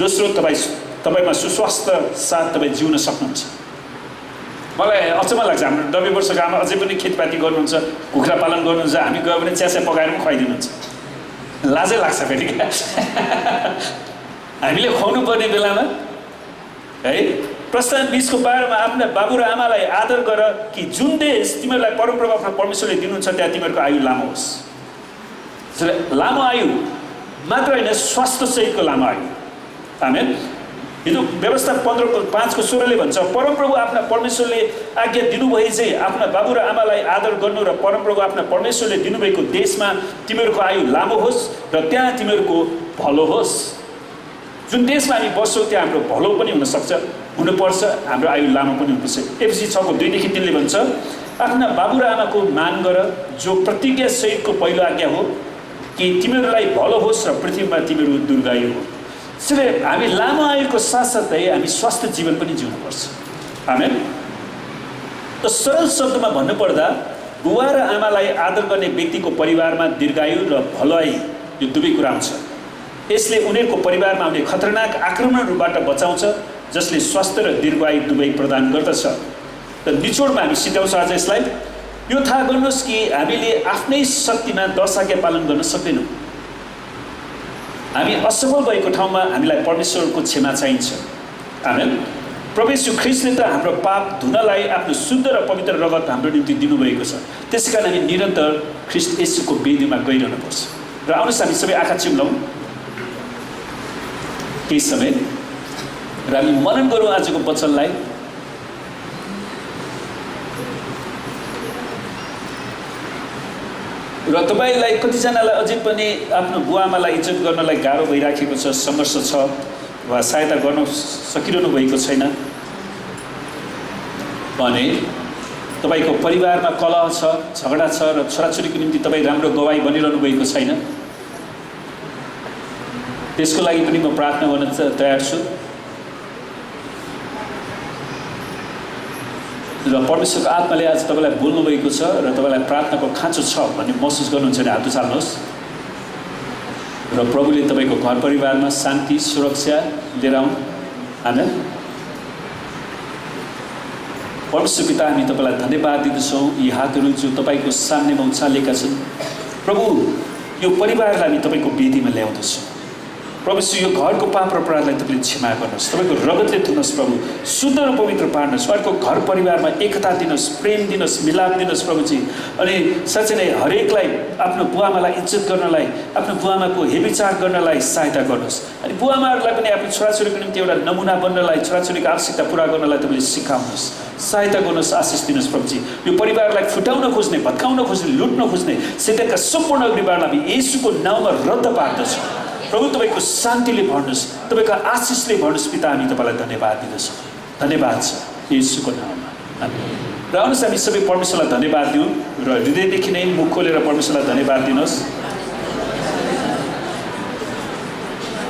दोस्रो तपाईमा सुस्वास्थ्य साथ तपाई जिउन सक्नुहुन्छ मलाई अचम्म लाग्छ हाम्रो 90 वर्षको आमा अझै पनि खेतपाती गर्नुहुन्छ कुखुरा पालन गर्नुहुन्छ हामी गयो भने च्यासा पकाएर पनि खुवाइदिनुहुन्छ लाजै लाग्छ फेरि हामीले खुवाउनु पर्ने बेलामा है प्रस्थान 20 को 12 मा आफ्ना बाबु र आमालाई आदर गर कि जुन देश तिमीहरूलाई परमप्रभु परमेश्वरले दिनुहुन्छ त्यहाँ तिमीहरूको आयु लामो होस् लामो आयु मात्र हैन स्वास्थ्य सहितको लामो आयु आमेन हिजो व्यवस्था 15 को 5 को 16 ले भन्छ परमप्रभु आफ्ना परमेश्वरले आज्ञा दिनुभए चाहिँ आफ्ना बाबु र आमालाई आदर गर्नु र परमप्रभु आफ्ना परमेश्वरले दिनुभएको देशमा तिमीहरूको आयु लामो होस् र त्यहाँ तिमीहरूको भलो होस् जुन देशमा हामी बस्छौँ त्यहाँ हाम्रो भलो पनि हुन सक्छ हुनुपर्छ हाम्रो आयु लामो पनि हुनुपर्छ एफएसी 6 को 2 देखि 3 ले भन्छ आफ्ना बाबु र आमाको मान गर जो प्रतिज्ञा सहितको पहिलो आज्ञा हो कि तिमीहरूलाई भलो होस् र पृथ्वीमा तिमीहरू दीर्घायु हो त्यसैले हामी लामो आयुको साथसाथै हामी स्वस्थ जीवन पनि जिउनुपर्छ आमेन त सरल शब्दमा भन्नुपर्दा बुवा र आमालाई आदर गर्ने व्यक्तिको परिवारमा दीर्घायु र भलाइ यो दुवै कुरा आउँछ यसले उनीहरूको परिवारमा आउने खतरनाक आक्रमणहरूबाट बचाउँछ जसले स्वास्थ्य र दीर्घायु दुवै प्रदान गर्दछ त निचोडमा हामी सिध्याउँछ आज यसलाई यो थाहा गर्नुहोस् कि हामीले आफ्नै शक्तिमा 10 आज्ञा पालन गर्न सक्दैनौँ हामी असफल भएको ठाउँमा हामीलाई परमेश्वरको क्षमा चाहिन्छ आमेन प्रभु येशू ख्रीष्टले त हाम्रो पाप धुनलाई आफ्नो शुद्ध र पवित्र रगत हाम्रो निम्ति दिनुभएको छ त्यसैकारण हामी निरन्तर ख्रीष्ट येशूको वेदीमा गइरहनु पर्छ र आउनुहोस् हामी सबै आँखा चिम्लौँ केही समय र हामी मनन गरौँ आजको वचनलाई र तपाईलाई कतिजनालाई अझै पनि आफ्नो बुवाआमालाई इज्जत गर्नलाई गाह्रो भइराखेको छ संघर्ष छ वा सहायता गर्न सकिरहनु भएको छैन भने तपाईको परिवारमा कलह छ झगडा छ र छोराछोरीको निम्ति तपाई राम्रो गवाही बनिरहनु भएको छैन त्यसको लागि पनि म प्रार्थना गर्न तयार छु र परमेश्वरको आत्माले आज तपाईलाई बोल्नु भएको छ र तपाईलाई प्रार्थनाको खाँचो छ भन्ने महसुस गर्नुहुन्छ भने हात उचाल्नुहोस् र प्रभुले तपाईको घर परिवारमा शान्ति सुरक्षा लिएर आउन् आमेन परमेश्वर पिता हामी तपाईलाई धन्यवाद दिन्छौँ यी हातहरू जो तपाईको सामनेमा उचालेका छन् प्रभु यो परिवारलाई हामी तपाईको वेदीमा ल्याउँदछौँ प्रभु यो घरको पाप र अपराधलाई तपाईले क्षमा गर्नुहोस् तपाईको रगतले धुनुहोस् प्रभु शुद्ध र पवित्र पार्नुहोस् उहाँको घर परिवारमा एकता दिनुहोस् प्रेम दिनुहोस् मिलाप दिनुहोस् प्रभुजी अनि साँच्चै नै हरेकलाई आफ्नो बुवाआमालाई इज्जत गर्नलाई आफ्नो बुवाआमाको हेरविचार गर्नलाई सहायता गर्नुहोस् अनि बुवाआमाहरूलाई पनि आफ्नो छोराछोरीको निम्ति एउटा नमुना बन्नलाई छोराछोरीको आवश्यकता पुरा गर्नलाई तपाईले सिकाउनुहोस् सहायता गर्नुहोस् आशिष दिनुहोस् प्रभुजी यो परिवारलाई फुटाउन खोज्ने भत्काउन खोज्ने लुट्न खोज्ने शैतानका सम्पूर्ण अग्निबाणलाई हामी येशूको नाउँमा रद्द पार्दछौँ प्रभु तपाईको शान्तिले भर्नुहोस् तपाईको आशिषले भर्नुहोस् पिता हामी तपाईलाई धन्यवाद दिन्छौँ धन्यवाद छ येशूको नाममा आमेन र आउनुहोस् हामी सबै परमेश्वरलाई धन्यवाद दिउँ र हृदयदेखि नै मुख खोलेर परमेश्वरलाई धन्यवाद दिनुहोस्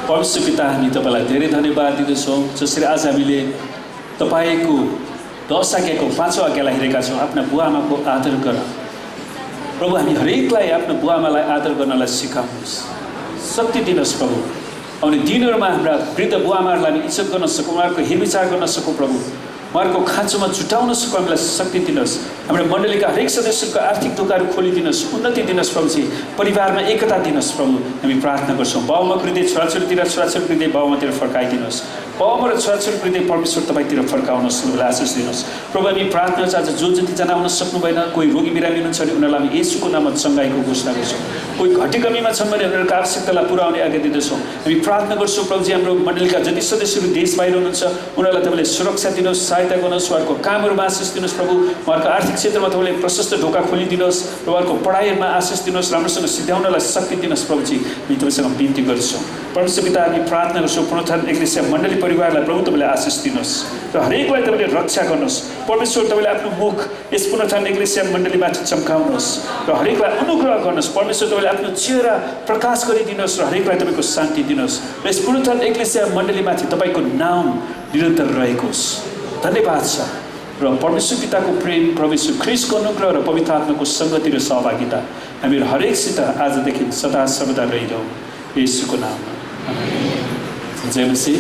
परमेश्वर पिता हामी तपाईलाई धेरै धन्यवाद दिन्छौँ जसरी आज हामीले तपाईको 10 आज्ञाको 5औं आज्ञालाई हेरेका छौँ आफ्ना बुवाआमाको आदर गर प्रभु हामी हरेकलाई आफ्नो बुवाआमालाई आदर गर्नलाई सिकाउनुहोस् शक्ति दिनुहोस् प्रभु आउने दिनहरूमा हाम्रा वृद्ध बुवाआमाहरूलाई हामी इज्जत गर्न सकौँ उहाँहरूको हेरविचार गर्न सकौँ प्रभु उहाँहरूको खाँचोमा जुटाउन सकौँ, हामीलाई शक्ति दिनुहोस्। हाम्रो मण्डलीका हरेक सदस्यको आर्थिक ढोकाहरू खोलिदिनुहोस्, उन्नति दिनुहोस् प्रभुजी, परिवारमा एकता दिनुहोस् प्रभु। हामी प्रार्थना गर्छौँ बाबुआमाको हृदय छोराछोरीतिर, छोराछोरीको हृदय बाबुआमातिर फर्काइदिनुहोस्। बाबुआमा र छोराछोरीको हृदय परमेश्वर तपाईँतिर फर्काउनुहोस्, उनीहरूलाई आशिष दिनुहोस् प्रभु। हामी प्रार्थना गर्छौँ आज जो जतिजना आउन सक्नु भएन, कोही रोगी बिरामी हुनुहुन्छ भने उनीहरूलाई हामी येशूको नाममा चङ्गाइको घोषणा गर्छौँ। कोही घटी कमीमा छन् भने उनीहरूको आवश्यकतालाई पुऱ्याउने आज्ञा दिँदछौँ। हामी प्रार्थना गर्छौँ प्रभुजी, हाम्रो मण्डलीका जति सदस्यहरू देश बाहिर हुनुहुन्छ उनीहरूलाई तपाईँले सुरक्षा दिनुहोस्, सहायता गर्नुहोस्, उहाँहरूको कामहरूमा आशिष दिनुहोस् प्रभु। उहाँहरूको आर्थिक क्षेत्रमा तपाईँले प्रशस्त ढोका खोलिदिनुहोस् र उहाँहरूको पढाइहरूमा आशिष दिनुहोस्, राम्रोसँग सिध्याउनलाई शक्ति दिनुहोस् प्रभुजी। हामी तपाईँसँग बिन्ती गर्छौँ परमेश्वर पिता। हामी प्रार्थना गर्छौँ पुनरुत्थान एक्लेसिया मण्डली परिवारलाई प्रभु तपाईँले आशिष दिनुहोस् र हरेकलाई तपाईँले रक्षा गर्नुहोस् परमेश्वर। तपाईँले आफ्नो मुख यस पुनरुत्थान एक्लेसिया मण्डलीमाथि चम्काउनुहोस् र हरेकलाई अनुग्रह गर्नुहोस् परमेश्वर। तपाईँले आफ्नो चेहरा प्रकाश गरिदिनुहोस् र हरेकलाई तपाईँको शान्ति दिनुहोस् र यस पुनरुत्थान एक्लेसिया मण्डलीमाथि तपाईँको नाम निरन्तर रहेको होस्। धन्यवाद छ र परमेश्वर पिताको प्रेम, परमेश्वर ख्रीष्टको अनुग्रह र पवित्र आत्माको सङ्गति र सहभागिता हामीहरू हरेकसित आजदेखि सदा सर्वदा रहिरहँ येशूको नाममा। जय मसीह।